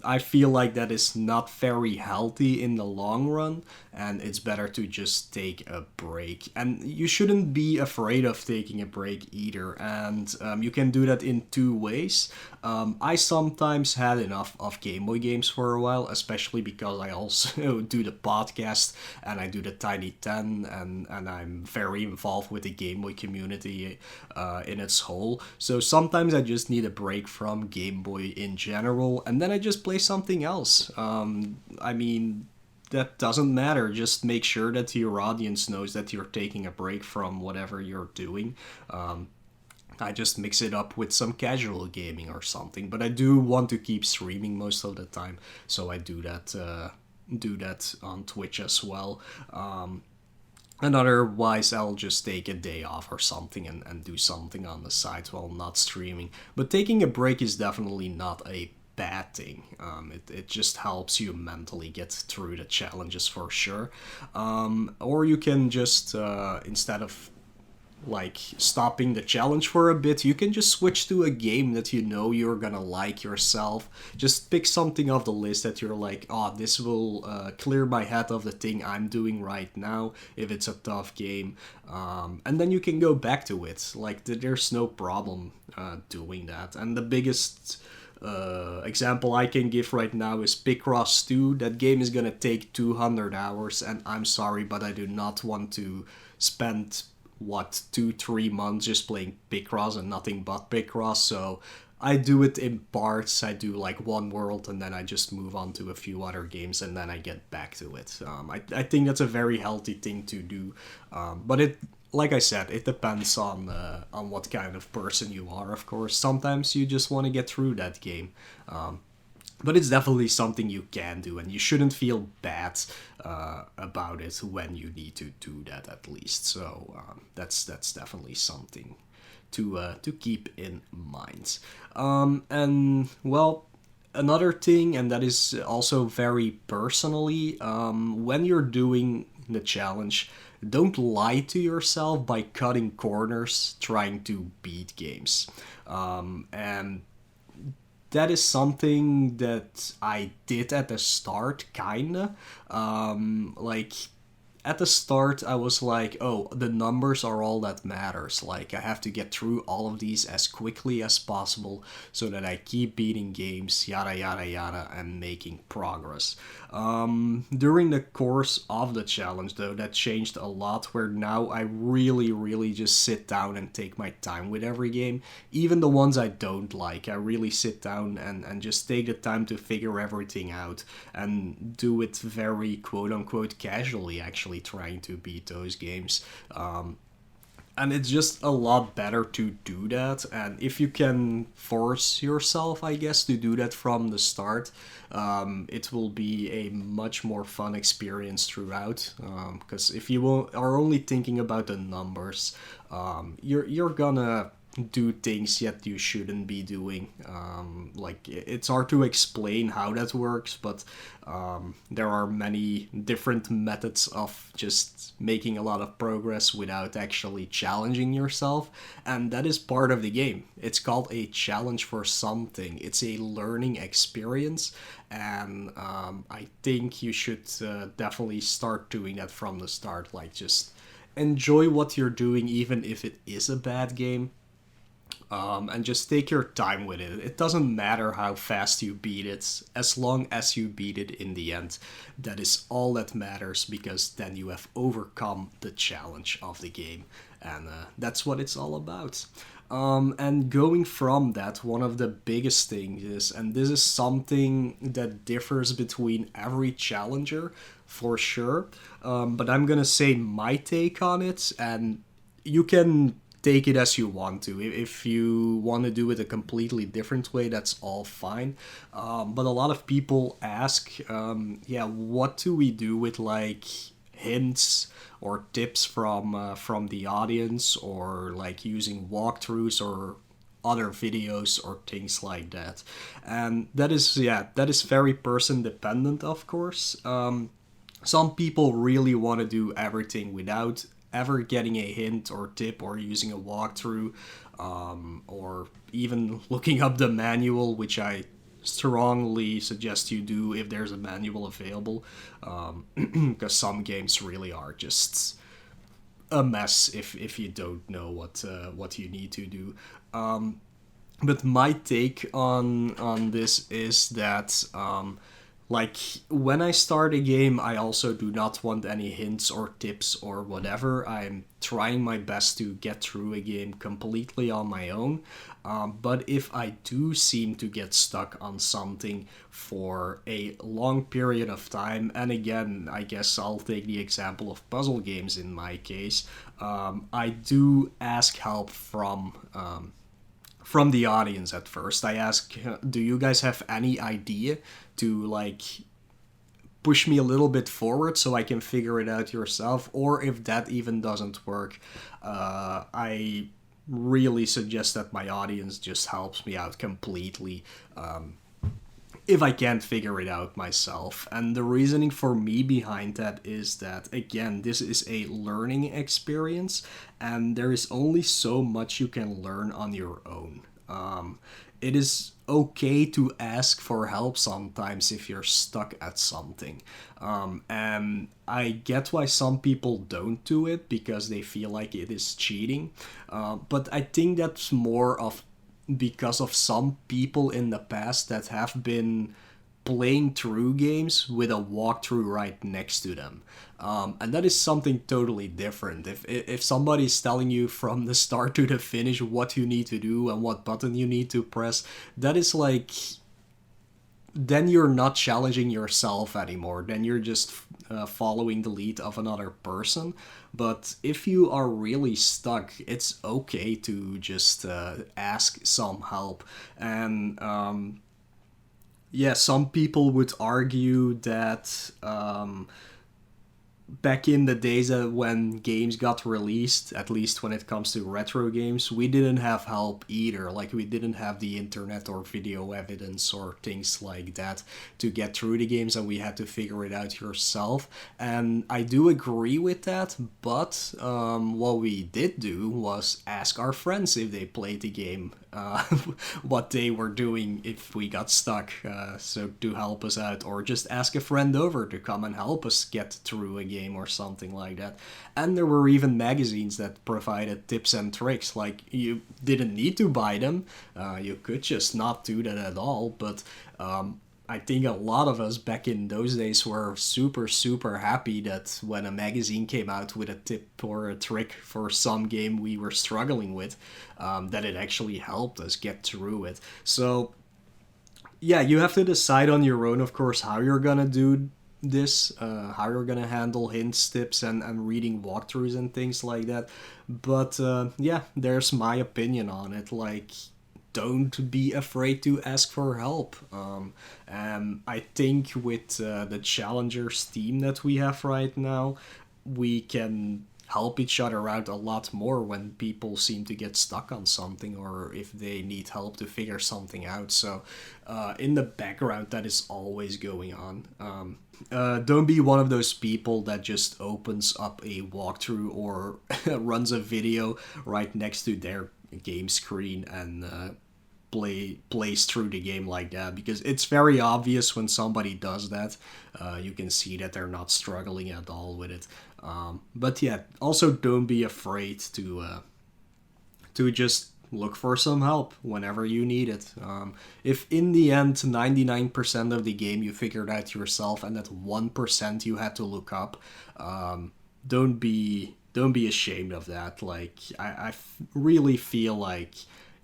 I feel like that is not very healthy in the long run, and it's better to just take a break. And you shouldn't be afraid of taking a break either, and you can do that in two ways. I sometimes had enough of Game Boy games for a while, especially because I also do the podcast and I do the Tiny 10, and I'm very involved with the Game Boy community in its whole. So sometimes I just need a break from Game Boy in general, and then I just play something else. I mean, that doesn't matter. Just make sure that your audience knows that you're taking a break from whatever you're doing. I just mix it up with some casual gaming or something, but I do want to keep streaming most of the time, so I do that. Do that on Twitch as well. And otherwise, I'll just take a day off or something and do something on the side while not streaming. But taking a break is definitely not a bad thing. It just helps you mentally get through the challenges for sure. Or you can just, instead of like stopping the challenge for a bit, you can just switch to a game that you know you're gonna like yourself. Just pick something off the list that you're like, oh, this will clear my head of the thing I'm doing right now if it's a tough game, and then you can go back to it. Like there's no problem doing that. And the biggest example I can give right now is Picross 2. That game is gonna take 200 hours, and I'm sorry, but I do not want to spend 2-3 months just playing Picross and nothing but Picross. So I do it in parts. I do like one world and then I just move on to a few other games and then I get back to it. I think that's a very healthy thing to do, but it, like I said, it depends on what kind of person you are. Of course, sometimes you just want to get through that game. But it's definitely something you can do, and you shouldn't feel bad about it when you need to do that, at least. So that's definitely something to keep in mind. And well, another thing, and that is also very personally, when you're doing the challenge, don't lie to yourself by cutting corners trying to beat games. And that is something that I did at the start, kinda. Like, at the start, I was like, oh, the numbers are all that matters. Like, I have to get through all of these as quickly as possible so that I keep beating games, yada yada yada, and making progress. During the course of the challenge, though, that changed a lot, where now I really just sit down and take my time with every game. Even the ones I don't like, I really sit down and just take the time to figure everything out and do it very quote-unquote casually, actually trying to beat those games. And it's just a lot better to do that. And if you can force yourself, I guess, to do that from the start, it will be a much more fun experience throughout. Because if you are only thinking about the numbers, you're gonna do things yet you shouldn't be doing. Like, it's hard to explain how that works, but there are many different methods of just making a lot of progress without actually challenging yourself, and that is part of the game. It's called a challenge for something. It's a learning experience, and I think you should definitely start doing that from the start. Like, just enjoy what you're doing even if it is a bad game. And just take your time with it. It doesn't matter how fast you beat it, as long as you beat it in the end. That is all that matters, because then you have overcome the challenge of the game, and that's what it's all about. And going from that, one of the biggest things is, and this is something that differs between every challenger for sure, but I'm gonna say my take on it, and you can take it as you want to. If you want to do it a completely different way, that's all fine. But a lot of people ask, yeah, what do we do with like hints or tips from the audience, or like using walkthroughs or other videos or things like that? And that is, yeah, that is very person dependent, of course. Some people really want to do everything without ever getting a hint or tip or using a walkthrough, or even looking up the manual, which I strongly suggest you do if there's a manual available, because some games really are just a mess if you don't know what you need to do. But my take on this is that, like, when I start a game, I also do not want any hints or tips or whatever. I'm trying my best to get through a game completely on my own. But if I do seem to get stuck on something for a long period of time, and again, I guess I'll take the example of puzzle games in my case, I do ask help from the audience at first. I ask, do you guys have any idea to like push me a little bit forward so I can figure it out yourself? Or if that even doesn't work, I really suggest that my audience just helps me out completely, if I can't figure it out myself. And the reasoning for me behind that is that, again, this is a learning experience, and there is only so much you can learn on your own. It is okay to ask for help sometimes if you're stuck at something. And I get why some people don't do it because they feel like it is cheating. But I think that's more of because of some people in the past that have been playing through games with a walkthrough right next to them. And that is something totally different. If somebody's telling you from the start to the finish what you need to do and what button you need to press, that is like, then you're not challenging yourself anymore. Then you're just following the lead of another person. But if you are really stuck, it's okay to just ask some help. And yeah, some people would argue that back in the days when games got released, at least when it comes to retro games, we didn't have help either. Like, we didn't have the internet or video evidence or things like that to get through the games, and we had to figure it out yourself. And I do agree with that, but what we did do was ask our friends if they played the game, what they were doing if we got stuck, so to help us out, or just ask a friend over to come and help us get through a game or something like that. And there were even magazines that provided tips and tricks. Like, you didn't need to buy them, you could just not do that at all, but I think a lot of us back in those days were super happy that when a magazine came out with a tip or a trick for some game we were struggling with, that it actually helped us get through it. So yeah, you have to decide on your own, of course, how you're gonna do this, how you're gonna handle hints, tips, and reading walkthroughs and things like that. But yeah, there's my opinion on it. Like, don't be afraid to ask for help. And I think with the Challengers team that we have right now, we can help each other out a lot more when people seem to get stuck on something, or if they need help to figure something out. So in the background, that is always going on. Don't be one of those people that just opens up a walkthrough or runs a video right next to their game screen and plays through the game like that, because it's very obvious when somebody does that. You can see that they're not struggling at all with it. But yeah, also don't be afraid to just look for some help whenever you need it. If in the end 99% of the game you figured out yourself and that 1% you had to look up, don't be ashamed of that. Like, I really feel like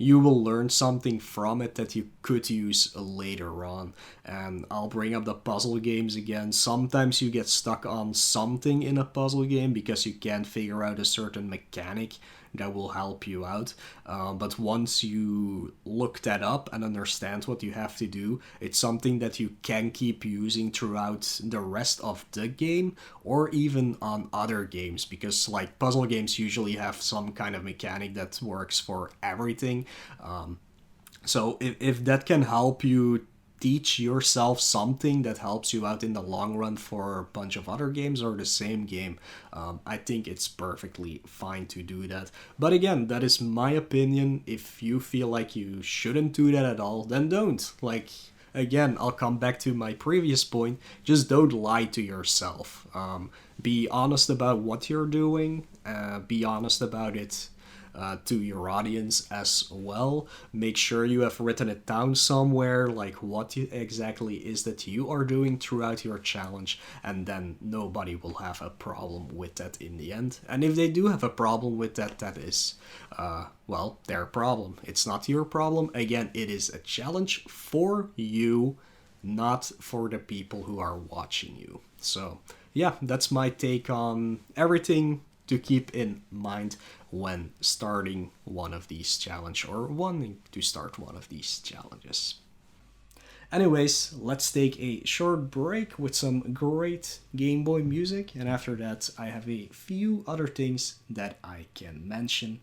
you will learn something from it that you could use later on. And I'll bring up the puzzle games again. Sometimes you get stuck on something in a puzzle game because you can't figure out a certain mechanic that will help you out. But once you look that up and understand what you have to do, it's something that you can keep using throughout the rest of the game or even on other games, because like puzzle games usually have some kind of mechanic that works for everything. So if that can help you teach yourself something that helps you out in the long run for a bunch of other games or the same game, I think it's perfectly fine to do that. But again, that is my opinion. If you feel like you shouldn't do that at all, then don't. Like, again, I'll come back to my previous point. Just don't lie to yourself. Be honest about what you're doing. Be honest about it to your audience as well. Make sure you have written it down somewhere, like what exactly is that you are doing throughout your challenge, and then nobody will have a problem with that in the end. And if they do have a problem with that, that is, well, their problem. It's not your problem. Again, it is a challenge for you, not for the people who are watching you. So, yeah, that's my take on everything to keep in mind when starting one of these challenges or wanting to start one of these challenges. Anyways, let's take a short break with some great Game Boy music, and after that I have a few other things that I can mention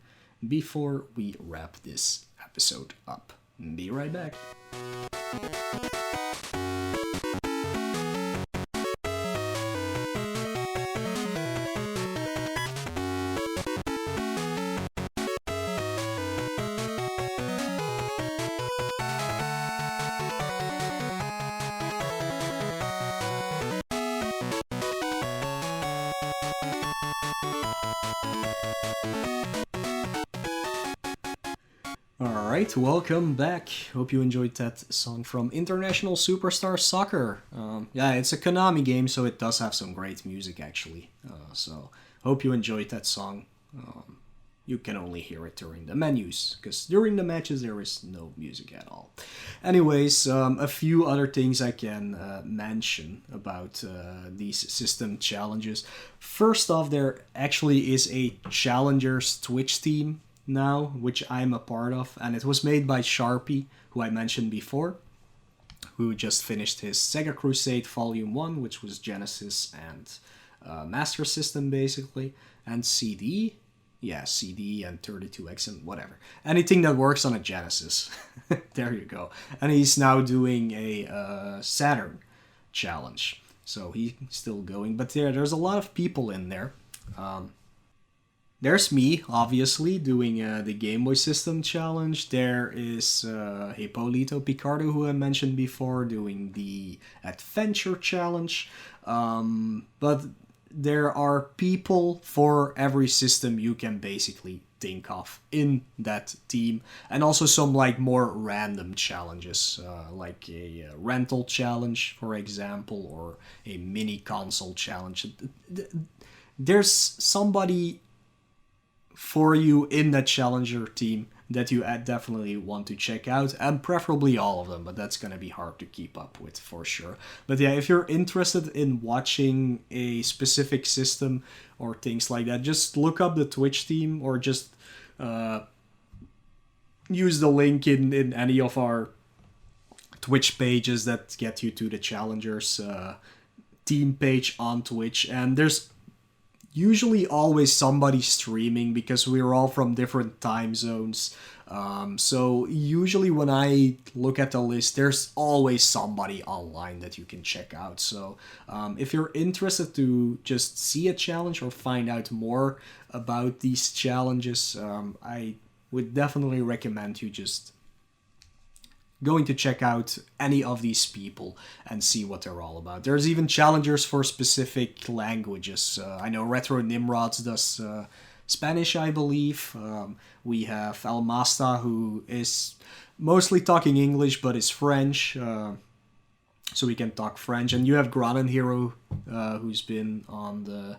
before we wrap this episode up. Be right back. Alright, welcome back. Hope you enjoyed that song from International Superstar Soccer. Yeah, it's a Konami game, so it does have some great music actually. So, hope you enjoyed that song. You can only hear it during the menus, because during the matches there is no music at all. Anyways, a few other things I can mention about these system challenges. First off, there actually is a Challengers Twitch team now, which I'm a part of, and it was made by Sharpie, who I mentioned before, who just finished his Sega Crusade Volume 1, which was Genesis and Master System basically, and CD. Yeah, CD and 32X and whatever. Anything that works on a Genesis. There you go. And he's now doing a Saturn challenge. So he's still going. But there's a lot of people in there. There's me, obviously, doing the Game Boy System challenge. There is Hippolito Picardo, who I mentioned before, doing the Adventure challenge. But there are people for every system you can basically think of in that team, and also some like more random challenges, like a rental challenge, for example, or a mini console challenge. There's somebody for you in that challenger team that you definitely want to check out, and preferably all of them, but that's going to be hard to keep up with for sure. But yeah, if you're interested in watching a specific system or things like that, just look up the Twitch team, or just use the link in any of our Twitch pages that get you to the Challengers team page on Twitch. And there's usually always somebody streaming, because we're all from different time zones. So usually when I look at the list, there's always somebody online that you can check out. So if you're interested to just see a challenge or find out more about these challenges, I would definitely recommend you just going to check out any of these people and see what they're all about. There's even challengers for specific languages. I know Retro Nimrods does Spanish, I believe. We have El Masta, who is mostly talking English but is French, so we can talk French. And you have Granen Hero, who's been on the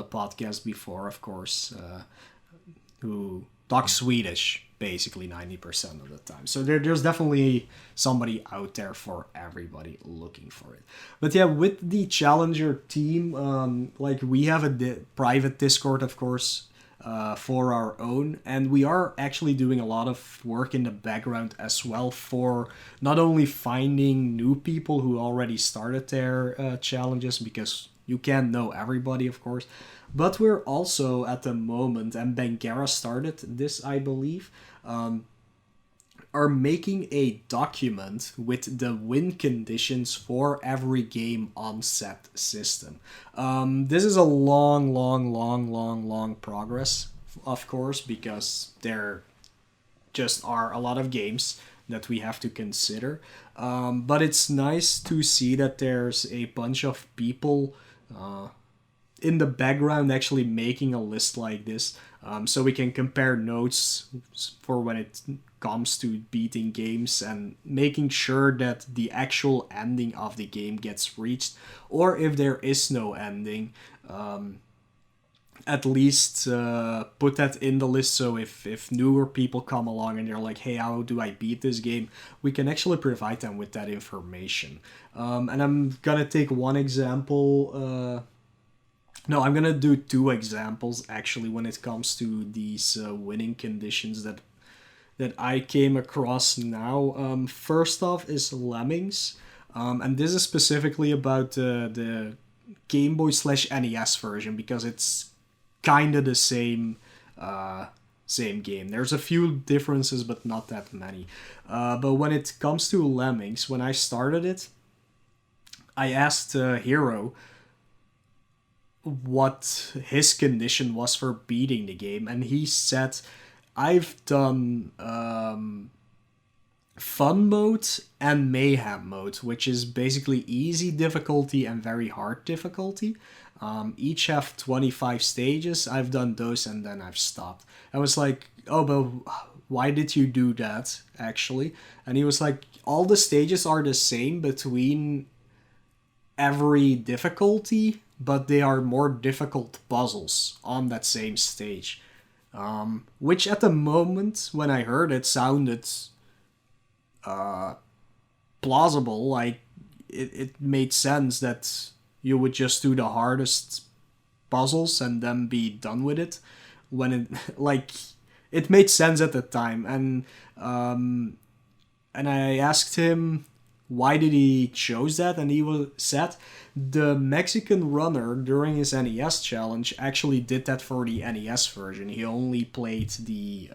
podcast before, of course. who talks Swedish basically 90% of the time. So there's definitely somebody out there for everybody looking for it. But yeah, with the Challenger team, like we have a private Discord, of course, for our own, and we are actually doing a lot of work in the background as well for not only finding new people who already started their challenges, because you can't know everybody, of course, but we're also at the moment, and Bengara started this, I believe, are making a document with the win conditions for every game on set system. This is a long progress, of course, because there just are a lot of games that we have to consider. But it's nice to see that there's a bunch of people in the background actually making a list like this, so we can compare notes for when it comes to beating games and making sure that the actual ending of the game gets reached, or if there is no ending, at least put that in the list, so if newer people come along and they're like, hey, how do I beat this game, we can actually provide them with that information. And I'm gonna take one example. No, I'm gonna do two examples actually when it comes to these winning conditions that I came across now. First off is Lemmings, and this is specifically about the Game Boy / NES version, because it's kind of the same game. There's a few differences, but not that many. But when it comes to Lemmings, when I started it, I asked Hero what his condition was for beating the game, and he said, I've done fun mode and mayhem mode, which is basically easy difficulty and very hard difficulty. Each have 25 stages. I've done those and then I've stopped. I was like, oh, but why did you do that, actually? And he was like, all the stages are the same between every difficulty, but they are more difficult puzzles on that same stage. Which at the moment, when I heard it, sounded plausible. Like, it made sense that you would just do the hardest puzzles and then be done with it. When it, like, it made sense at the time. And I asked him, why did he chose that? And he said the Mexican runner during his NES challenge actually did that for the NES version. He only played the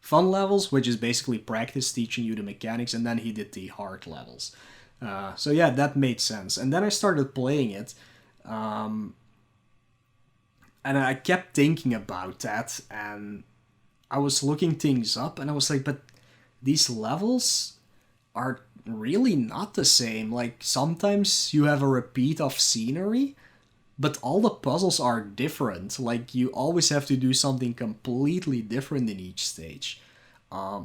fun levels, which is basically practice teaching you the mechanics, and then he did the hard levels. So yeah, that made sense. And then I started playing it, and I kept thinking about that, and I was looking things up, and I was like, but these levels are really not the same. Like, sometimes you have a repeat of scenery, but all the puzzles are different. Like, you always have to do something completely different in each stage.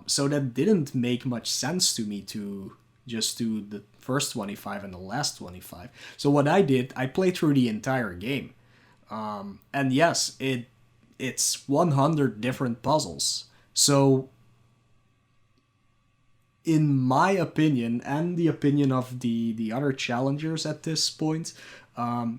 So that didn't make much sense to me to just do the first 25 and the last 25. So what I did, I played through the entire game. And yes, it's 100 different puzzles. So in my opinion, and the opinion of the other challengers at this point,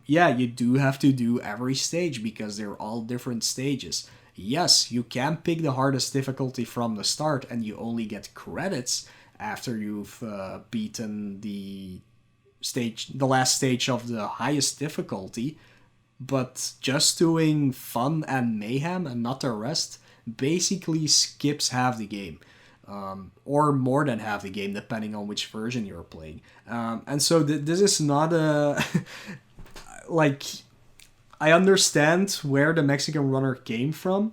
yeah, you do have to do every stage because they're all different stages. Yes, you can pick the hardest difficulty from the start and you only get credits after you've beaten the last stage of the highest difficulty, but just doing fun and mayhem and not the rest basically skips half the game. Or more than half the game, depending on which version you're playing. And so this is not a... like, I understand where the Mexican runner came from,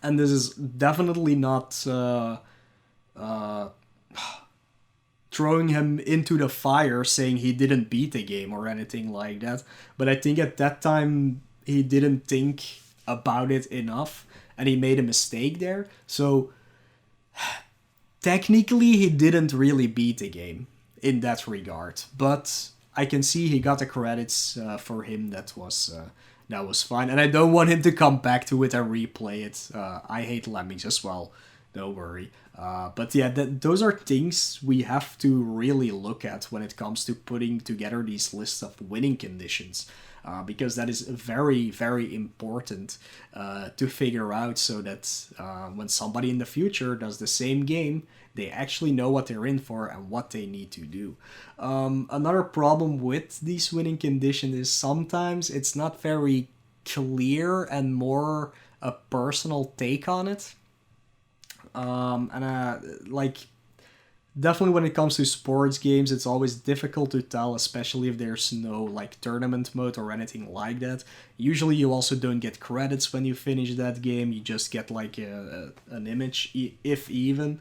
and this is definitely not throwing him into the fire saying he didn't beat the game or anything like that. But I think at that time he didn't think about it enough, and he made a mistake there. So technically, he didn't really beat the game in that regard, but I can see he got the credits for him that was that was fine. And I don't want him to come back to it and replay it. I hate lemmings as well. Don't worry. But yeah, those are things we have to really look at when it comes to putting together these lists of winning conditions. Because that is very, very important to figure out so that when somebody in the future does the same game, they actually know what they're in for and what they need to do. Another problem with these winning conditions is sometimes it's not very clear and more a personal take on it. Like definitely when it comes to sports games, it's always difficult to tell, especially if there's no like tournament mode or anything like that. Usually you also don't get credits when you finish that game, you just get like an image, if even.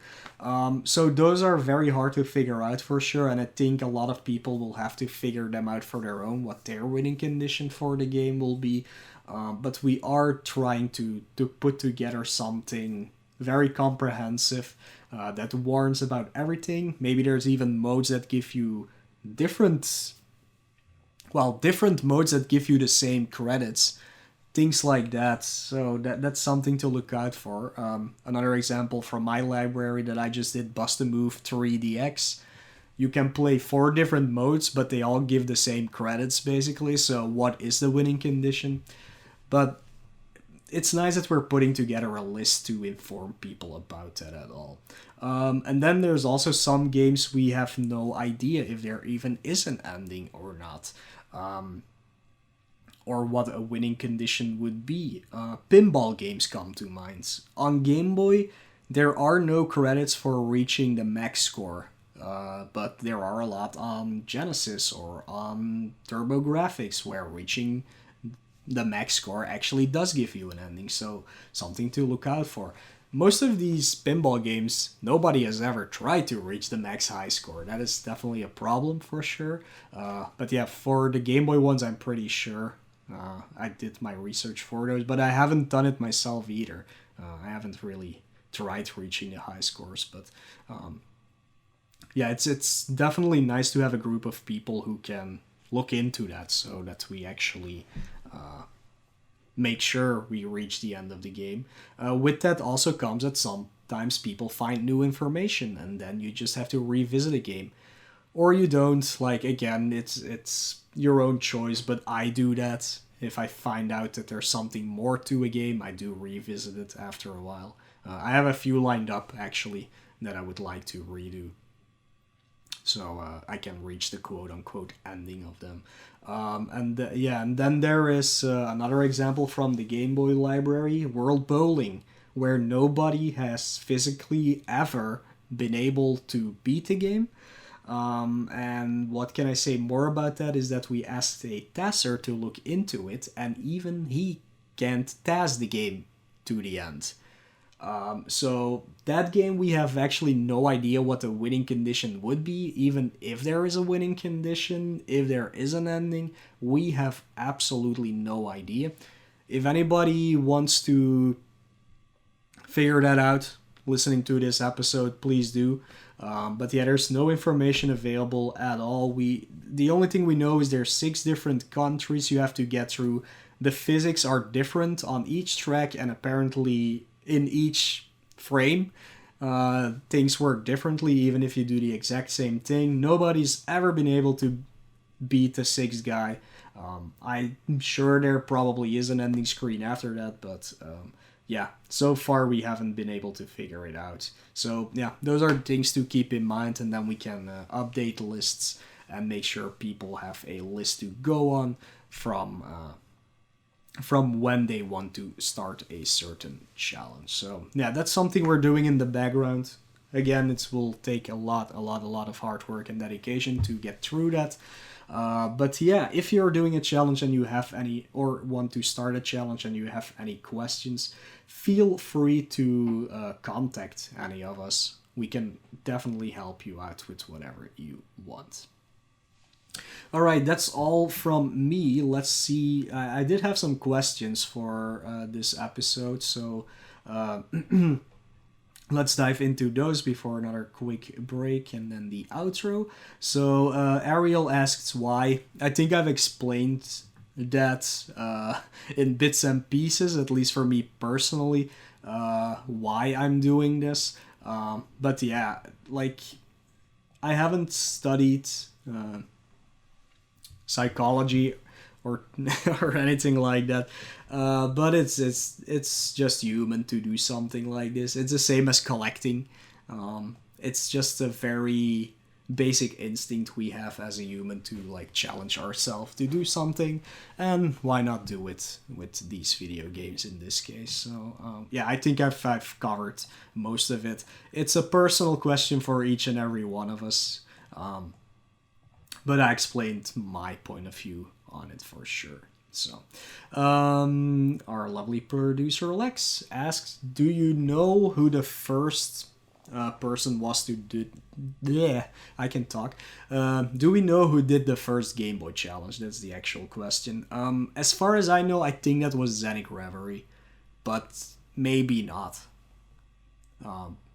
So those are very hard to figure out for sure, and I think a lot of people will have to figure them out for their own, what their winning condition for the game will be. But we are trying to put together something very comprehensive that warns about everything. Maybe there's even modes that give you different modes that give you the same credits, things like that. So that's something to look out for. Another example from my library that I just did, Bust a Move 3DX. You can play 4 different modes, but they all give the same credits basically. So what is the winning condition? But it's nice that we're putting together a list to inform people about that at all. And then there's also some games we have no idea if there even is an ending or not. Or what a winning condition would be. Pinball games come to mind. On Game Boy, there are no credits for reaching the max score. But there are a lot on Genesis or on TurboGrafx where reaching the max score actually does give you an ending, so something to look out for. Most of these pinball games, nobody has ever tried to reach the max high score. That is definitely a problem for sure. But yeah, for the Game Boy ones, I'm pretty sure. I did my research for those, but I haven't done it myself either. I haven't really tried reaching the high scores, but yeah, it's definitely nice to have a group of people who can look into that so that we actually make sure we reach the end of the game. With that also comes that sometimes people find new information and then you just have to revisit a game. Or you don't. Like, again, it's your own choice, but I do that. If I find out that there's something more to a game, I do revisit it after a while. I have a few lined up, actually, that I would like to redo. So I can reach the quote-unquote ending of them. And then there is another example from the Game Boy library, World Bowling, where nobody has physically ever been able to beat the game. And what can I say more about that is that we asked a TASer to look into it, and even he can't TAS the game to the end. So that game we have actually no idea what the winning condition would be, even if there is a winning condition, if there is an ending, we have absolutely no idea. If anybody wants to figure that out, listening to this episode, please do. But yeah, there's no information available at all. The only thing we know is there's 6 different countries you have to get through. The physics are different on each track, and apparently in each frame, things work differently even if you do the exact same thing. Nobody's ever been able to beat the 6th guy. I'm sure there probably is an ending screen after that, but yeah, so far we haven't been able to figure it out. So yeah, those are things to keep in mind, and then we can update lists and make sure people have a list to go on from when they want to start a certain challenge. So yeah, that's something we're doing in the background. Again, it will take a lot of hard work and dedication to get through that. But yeah, if you're doing a challenge and you have any, or want to start a challenge and you have any questions, feel free to contact any of us. We can definitely help you out with whatever you want. Alright, that's all from me. Let's see. I did have some questions for this episode, so let's dive into those before another quick break and then the outro. So Ariel asks why. I think I've explained that in bits and pieces, at least for me personally, why I'm doing this. But yeah, like I haven't studied psychology or or anything like that. But it's just human to do something like this. It's the same as collecting. It's just a very basic instinct we have as a human to like challenge ourselves to do something, and why not do it with these video games in this case. So yeah, I think I've covered most of it. It's a personal question for each and every one of us, but I explained my point of view on it for sure. So, our lovely producer Lex asks, "Do you know who the first person was to do?" Yeah, I can talk. Do we know who did the first Game Boy challenge? That's the actual question. As far as I know, I think that was Zenic Reverie, but maybe not.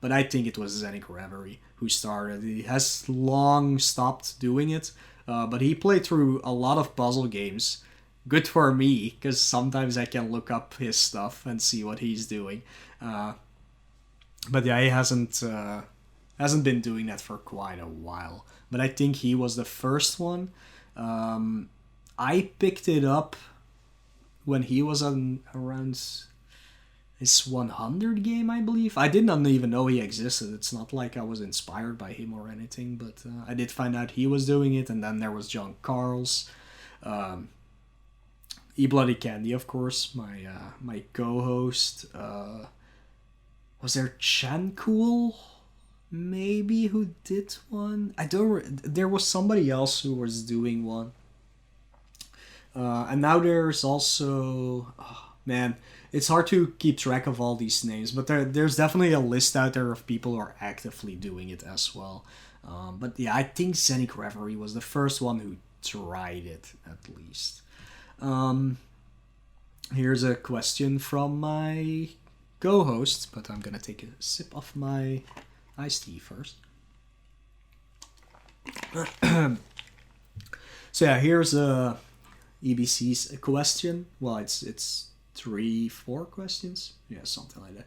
But I think it was Zenic Reverie who started. He has long stopped doing it, but he played through a lot of puzzle games. Good for me, because sometimes I can look up his stuff and see what he's doing. But yeah, he hasn't been doing that for quite a while. But I think he was the first one. I picked it up when he was on around his 100 game, I believe. I did not even know he existed. It's not like I was inspired by him or anything, but I did find out he was doing it. And then there was John Carl's, eBloodyCandy, of course, my co-host. Was there Chan Cool? Maybe who did one? I don't. There was somebody else who was doing one. And now there's also, oh, man, it's hard to keep track of all these names, but there's definitely a list out there of people who are actively doing it as well. But yeah, I think Zenic Reverie was the first one who tried it, at least. Here's a question from my co-host, but I'm gonna take a sip of my iced tea first. So yeah, here's EBC's question. Well, it's 3-4 questions, yeah, something like that.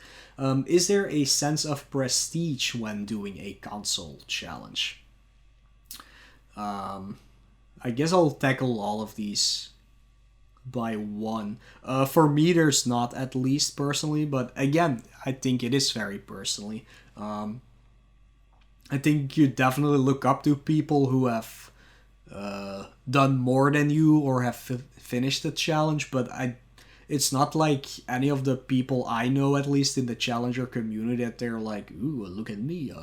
Is there a sense of prestige when doing a console challenge? I guess I'll tackle all of these by one. For me, there's not, at least personally, but again, I think it is very personally. I think you definitely look up to people who have done more than you or have finished the challenge, but it's not like any of the people I know, at least in the challenger community, that they're like, "Ooh, look at me!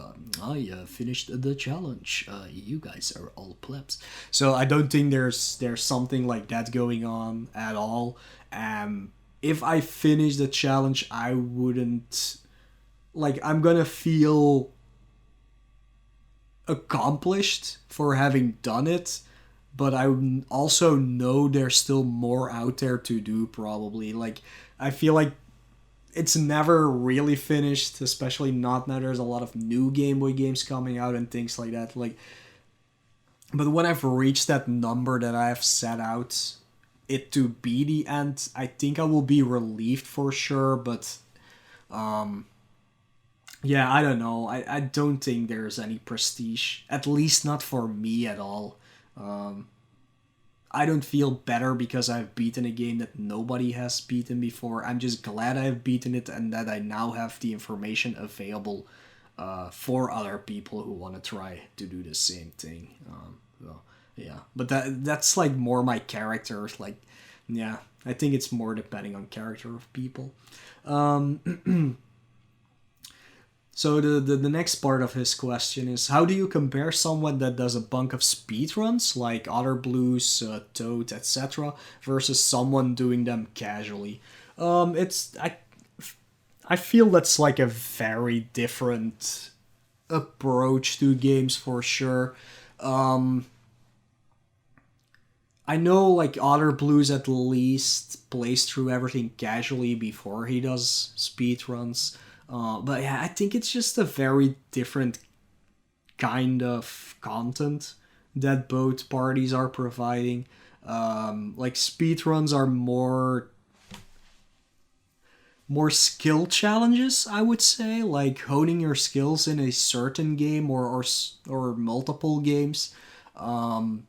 I finished the challenge. You guys are all plebs." So I don't think there's something like that going on at all. If I finish the challenge, I wouldn't like. I'm gonna feel accomplished for having done it, but I also know there's still more out there to do, probably. Like, I feel like it's never really finished, especially not now there's a lot of new Game Boy games coming out and things like that. Like, but when I've reached that number that I have set out it to be the end, I think I will be relieved for sure, but yeah, I don't know. I don't think there's any prestige, at least not for me at all. I don't feel better because I've beaten a game that nobody has beaten before. I'm just glad I've beaten it and that I now have the information available for other people who want to try to do the same thing. So, yeah, but that's like more my character. Like, yeah, I think it's more depending on character of people. So the next part of his question is, how do you compare someone that does a bunch of speedruns, like Other Blues, Toad, etc., versus someone doing them casually? I feel that's like a very different approach to games for sure. I know like Other Blues at least plays through everything casually before he does speedruns. But yeah, I think it's just a very different kind of content that both parties are providing. Like speedruns are more skill challenges, I would say, like honing your skills in a certain game or multiple games, and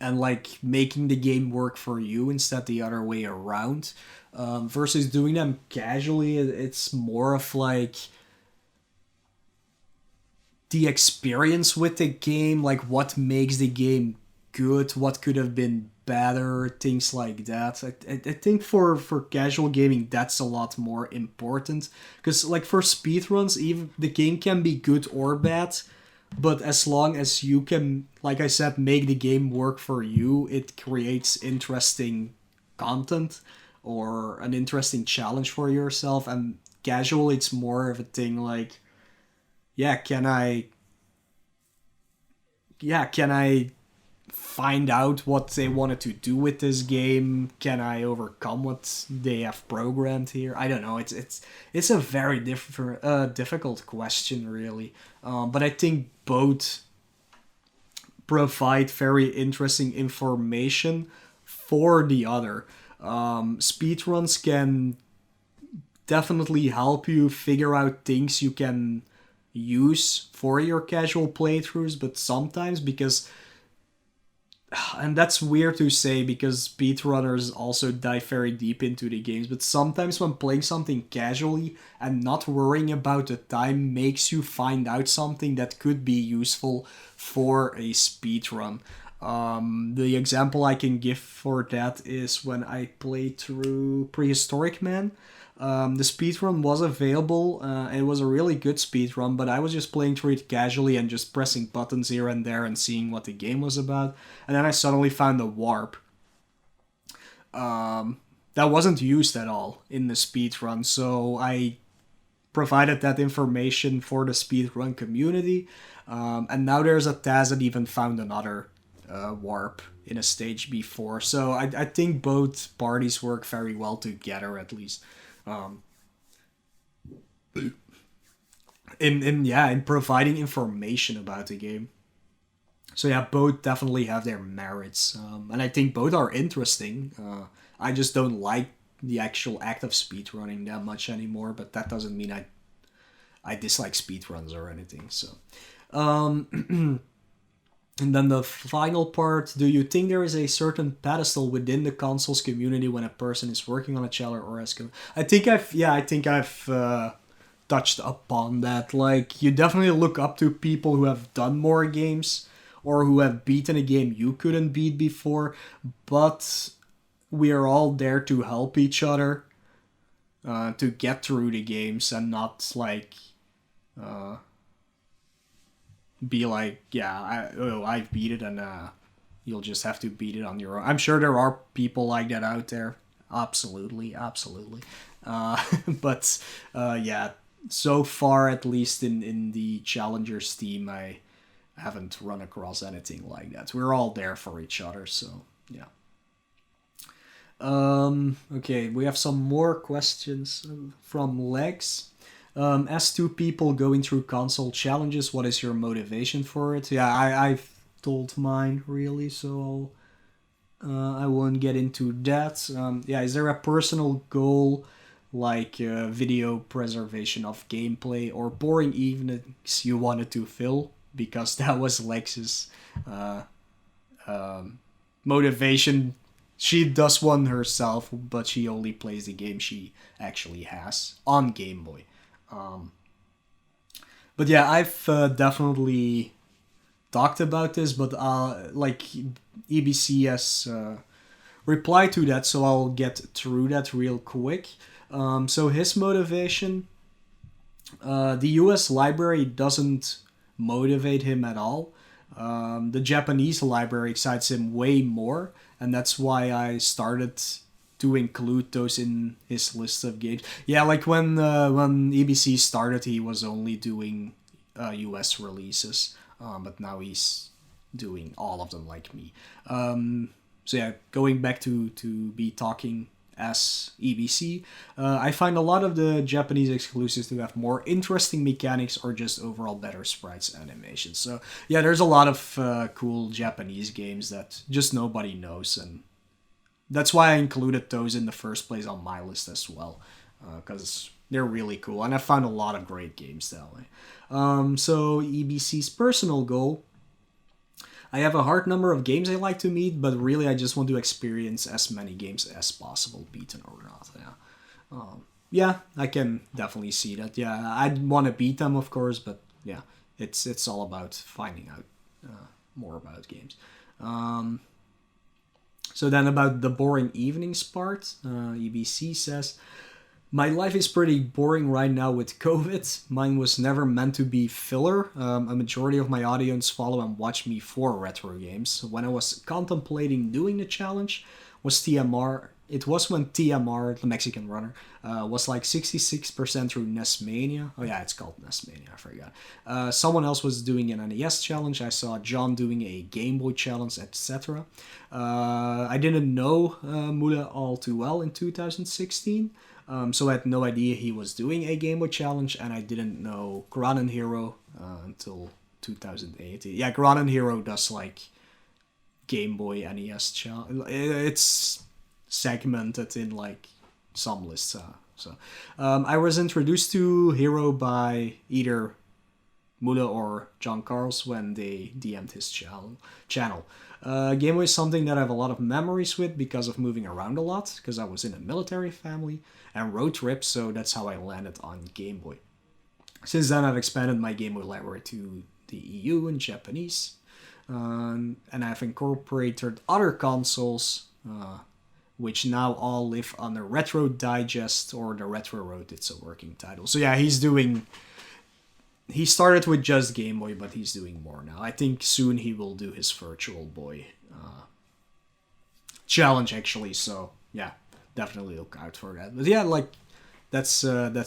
like making the game work for you instead the other way around. Versus doing them casually, it's more of like the experience with the game, like what makes the game good, what could have been better, things like that. I think for casual gaming, that's a lot more important. Because, like, for speedruns, even the game can be good or bad, but as long as you can, like I said, make the game work for you, it creates interesting content or an interesting challenge for yourself. And casual, it's more of a thing like, yeah, can I find out what they wanted to do with this game? Can I overcome what they have programmed here? I don't know. It's a very difficult question, really. But I think both provide very interesting information for the other. Speedruns can definitely help you figure out things you can use for your casual playthroughs, but sometimes because, and that's weird to say because speedrunners also dive very deep into the games, but sometimes when playing something casually and not worrying about the time makes you find out something that could be useful for a speedrun. The example I can give for that is when I played through Prehistoric Man. The speedrun was available. It was a really good speedrun, but I was just playing through it casually and just pressing buttons here and there and seeing what the game was about. And then I suddenly found a warp that wasn't used at all in the speedrun. So I provided that information for the speedrun community. And now there's a task that even found another warp in a stage before. So I think both parties work very well together, at least. In providing information about the game. So yeah, both definitely have their merits, and I think both are interesting. I just don't like the actual act of speedrunning that much anymore, but that doesn't mean I dislike speedruns or anything. So, and then the final part, do you think there is a certain pedestal within the consoles community when a person is working on a challenge or has I think I've touched upon that. Like, you definitely look up to people who have done more games or who have beaten a game you couldn't beat before, but we are all there to help each other to get through the games and not like be like, yeah, I've beat it and you'll just have to beat it on your own. I'm sure there are people like that out there. Absolutely. But yeah, so far, at least in the Challengers team, I haven't run across anything like that. We're all there for each other, so yeah. Okay, we have some more questions from Lex. As two people going through console challenges, what is your motivation for it? Yeah, I've told mine, really, so I won't get into that. Yeah, is there a personal goal like video preservation of gameplay or boring evenings you wanted to fill? Because that was Lex's motivation. She does one herself, but she only plays the game she actually has on Game Boy. But yeah, I've definitely talked about this, but like EBC has replied to that, so I'll get through that real quick. So his motivation, the US library doesn't motivate him at all. The Japanese library excites him way more, and that's why I started to include those in his list of games. Yeah, like when EBC started, he was only doing US releases, but now he's doing all of them like me. So yeah, going back to be talking as EBC. I find a lot of the Japanese exclusives to have more interesting mechanics or just overall better sprites animations. So yeah, there's a lot of cool Japanese games that just nobody knows, and that's why I included those in the first place on my list as well, because they're really cool, and I found a lot of great games that way. So EBC's personal goal, I have a hard number of games I like to meet, but really I just want to experience as many games as possible, beaten or not. Yeah, I can definitely see that. Yeah, I'd want to beat them, of course, but yeah, it's all about finding out more about games. So then about the boring evenings part, EBC says, my life is pretty boring right now with COVID. Mine was never meant to be filler. A majority of my audience follow and watch me for retro games. When I was contemplating doing the challenge, was TMR. It was when TMR, the Mexican runner, was like 66% through NESmania. Oh yeah, it's called NESmania, I forgot. Someone else was doing an NES challenge. I saw John doing a Game Boy challenge, etc. I didn't know Moelle all too well in 2016. So I had no idea he was doing a Game Boy challenge, and I didn't know Granen Hero until 2008. Yeah, Granen Hero does like Game Boy NES challenge. It's segmented in like some lists. I was introduced to Hero by either Moelle or John Carls when they DM'd his channel. Game Boy is something that I have a lot of memories with because of moving around a lot, because I was in a military family and road trips, so that's how I landed on Game Boy. Since then, I've expanded my Game Boy library to the EU and Japanese, and I've incorporated other consoles, which now all live on the Retro Digest or the Retro Road. It's a working title. So yeah, he started with just Game Boy, but he's doing more now. I think soon he will do his Virtual Boy challenge, actually. So yeah, definitely look out for that. But yeah, like that's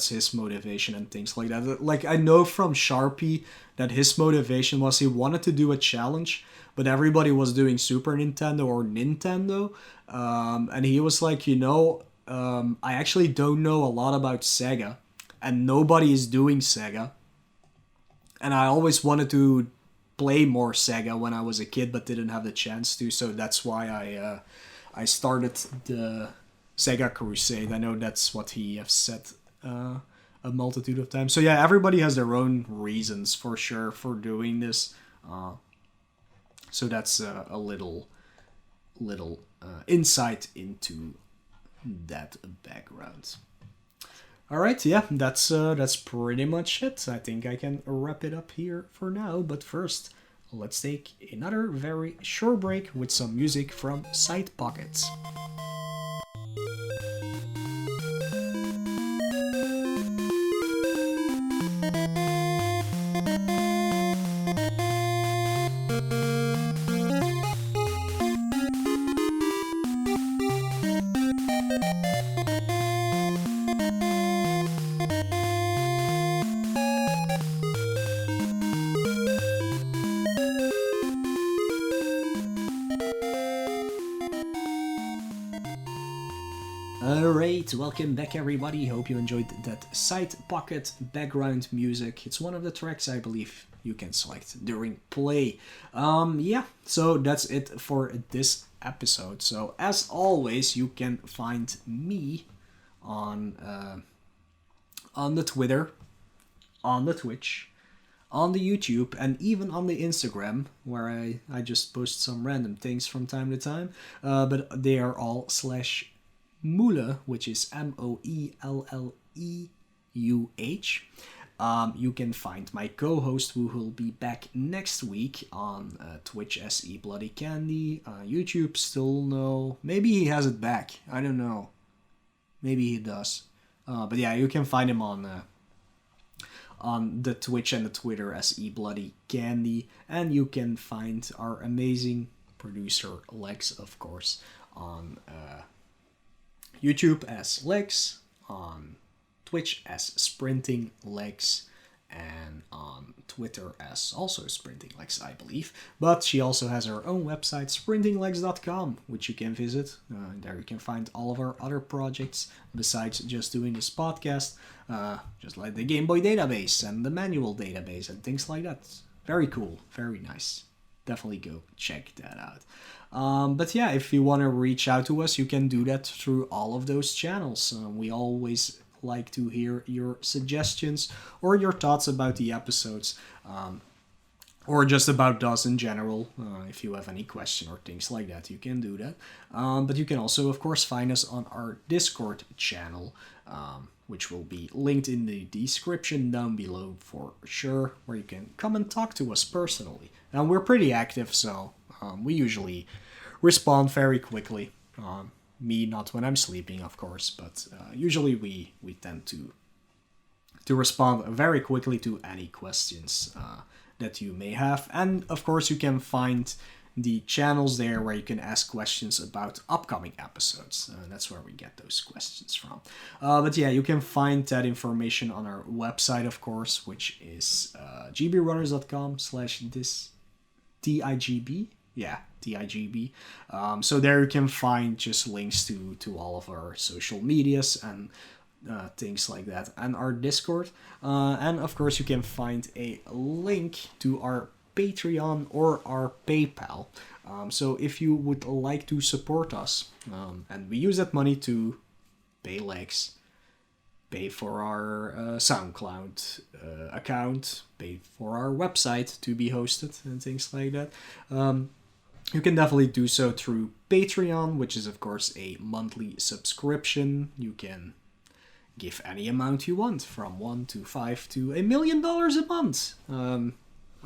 his motivation and things like that. Like I know from Sharpie that his motivation was he wanted to do a challenge, but everybody was doing Super Nintendo or Nintendo, and he was like, I actually don't know a lot about Sega, and nobody is doing Sega. And I always wanted to play more Sega when I was a kid, but didn't have the chance to. So that's why I started the Sega Crusade. I know that's what he has said a multitude of times. So yeah, everybody has their own reasons for sure for doing this. So that's a little insight into that background. All right, yeah, that's pretty much it. I think I can wrap it up here for now. But first, let's take another very short break with some music from Side Pockets. Alright, welcome back everybody. Hope you enjoyed that Side Pocket background music. It's one of the tracks I believe you can select during play. Yeah, so that's it for this episode. So as always, you can find me on the Twitter, on the Twitch, on the YouTube, and even on the Instagram, where I just post some random things from time to time. But they are all /Moelle, which is MOELLEUH. You can find my co-host, who will be back next week on Twitch as eBloodyCandy. YouTube, still no. Maybe he has it back. I don't know. Maybe he does. But yeah, you can find him on the Twitch and the Twitter as eBloodyCandy. And you can find our amazing producer, Lex, of course, on YouTube as Lex, on Twitch as SprintingLegs, and on Twitter as also SprintingLegs, I believe. But she also has her own website, SprintingLegs.com, which you can visit. There you can find all of our other projects besides just doing this podcast, just like the Game Boy database and the manual database and things like that. Very cool, very nice. Definitely go check that out. But yeah, if you want to reach out to us, you can do that through all of those channels. We always like to hear your suggestions or your thoughts about the episodes, or just about us in general. If you have any question or things like that, you can do that. But you can also, of course, find us on our Discord channel, which will be linked in the description down below for sure, where you can come and talk to us personally. And we're pretty active, so we usually respond very quickly. Me, not when I'm sleeping, of course, but usually we tend to respond very quickly to any questions that you may have. And of course, you can find the channels there where you can ask questions about upcoming episodes. That's where we get those questions from. But yeah, you can find that information on our website, of course, which is gbrunners.com/this TIGB. Yeah, TIGB. So there you can find just links to all of our social medias and things like that, and our Discord. And of course, you can find a link to our Patreon or our PayPal. So if you would like to support us, and we use that money to pay Legs, pay for our SoundCloud account, pay for our website to be hosted and things like that. You can definitely do so through Patreon, which is of course a monthly subscription. You can give any amount you want, from $1 to $5 to $1 million a month. I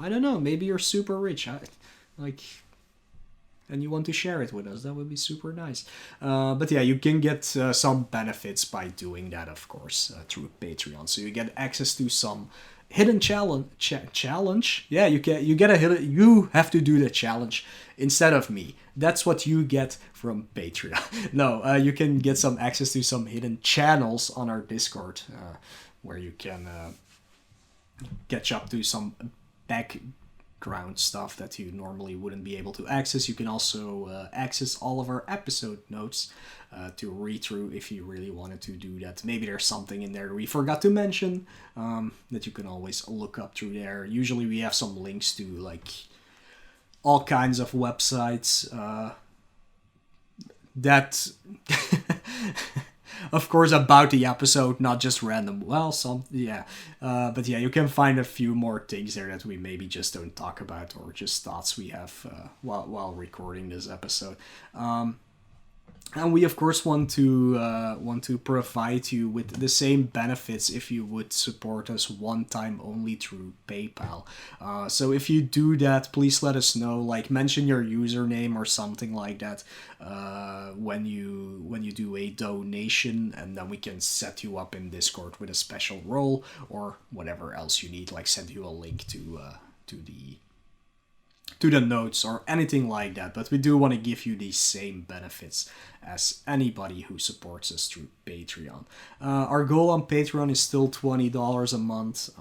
don't know, maybe you're super rich, and you want to share it with us. That would be super nice. But yeah, you can get some benefits by doing that, of course, through Patreon. So you get access to some hidden challenge. Yeah, you get a hidden. You have to do the challenge instead of me. That's what you get from Patreon. No, you can get some access to some hidden channels on our Discord, where you can catch up to some background stuff that you normally wouldn't be able to access. You can also access all of our episode notes to read through if you really wanted to do that. Maybe there's something in there that we forgot to mention that you can always look up through there. Usually we have some links to like all kinds of websites that of course about the episode, not just random. Well, some, yeah. But yeah, you can find a few more things there that we maybe just don't talk about, or just thoughts we have while recording this episode. And we of course want to provide you with the same benefits if you would support us one time only through PayPal. So if you do that, please let us know. Like, mention your username or something like that when you do a donation, and then we can set you up in Discord with a special role or whatever else you need. Like send you a link to the notes or anything like that. But we do want to give you the same benefits as anybody who supports us through Patreon. Our goal on Patreon is still $20 a month.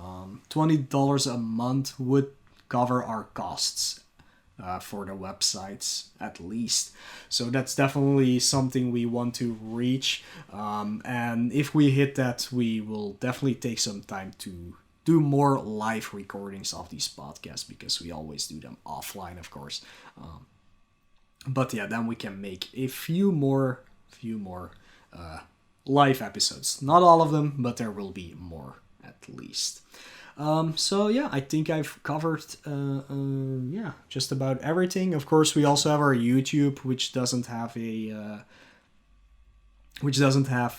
$20 a month would cover our costs for the websites at least. So that's definitely something we want to reach. And if we hit that, we will definitely take some time to do more live recordings of these podcasts, because we always do them offline, of course. But yeah, then we can make a few more live episodes. Not all of them, but there will be more at least. So yeah, I think I've covered just about everything. Of course, we also have our YouTube, which doesn't have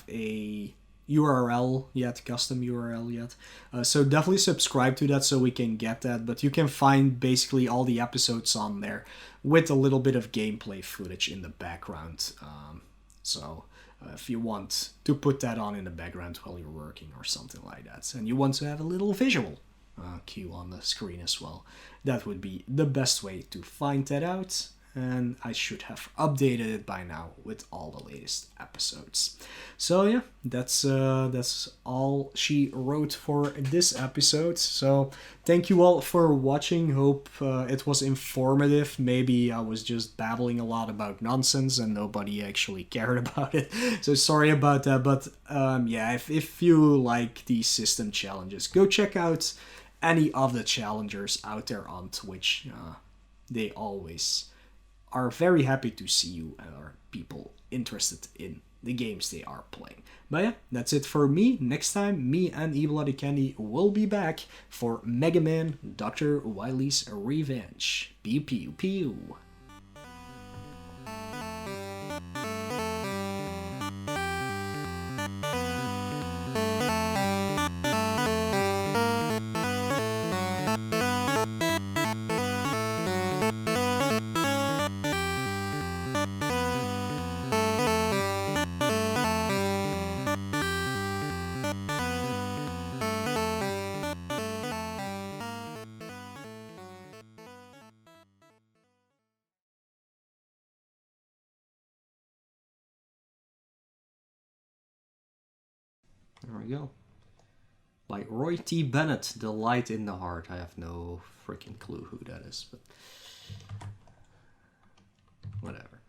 a URL yet, custom URL yet. So definitely subscribe to that so we can get that. But you can find basically all the episodes on there with a little bit of gameplay footage in the background. So if you want to put that on in the background while you're working or something like that, and you want to have a little visual cue on the screen as well, that would be the best way to find that out. and I should have updated it by now with all the latest episodes. So yeah, that's all she wrote for this episode. So thank you all for watching. Hope it was informative. Maybe I was just babbling a lot about nonsense and nobody actually cared about it. So sorry about that. But yeah, if you like these system challenges, go check out any of the challengers out there on Twitch. They always are very happy to see you and are people interested in the games they are playing. But yeah, that's it for me. Next time, me and eBloodyCandy will be back for Mega Man Dr. Wily's Revenge. Pew pew pew. There we go. By Roy T. Bennett, The Light in the Heart. I have no freaking clue who that is, but whatever.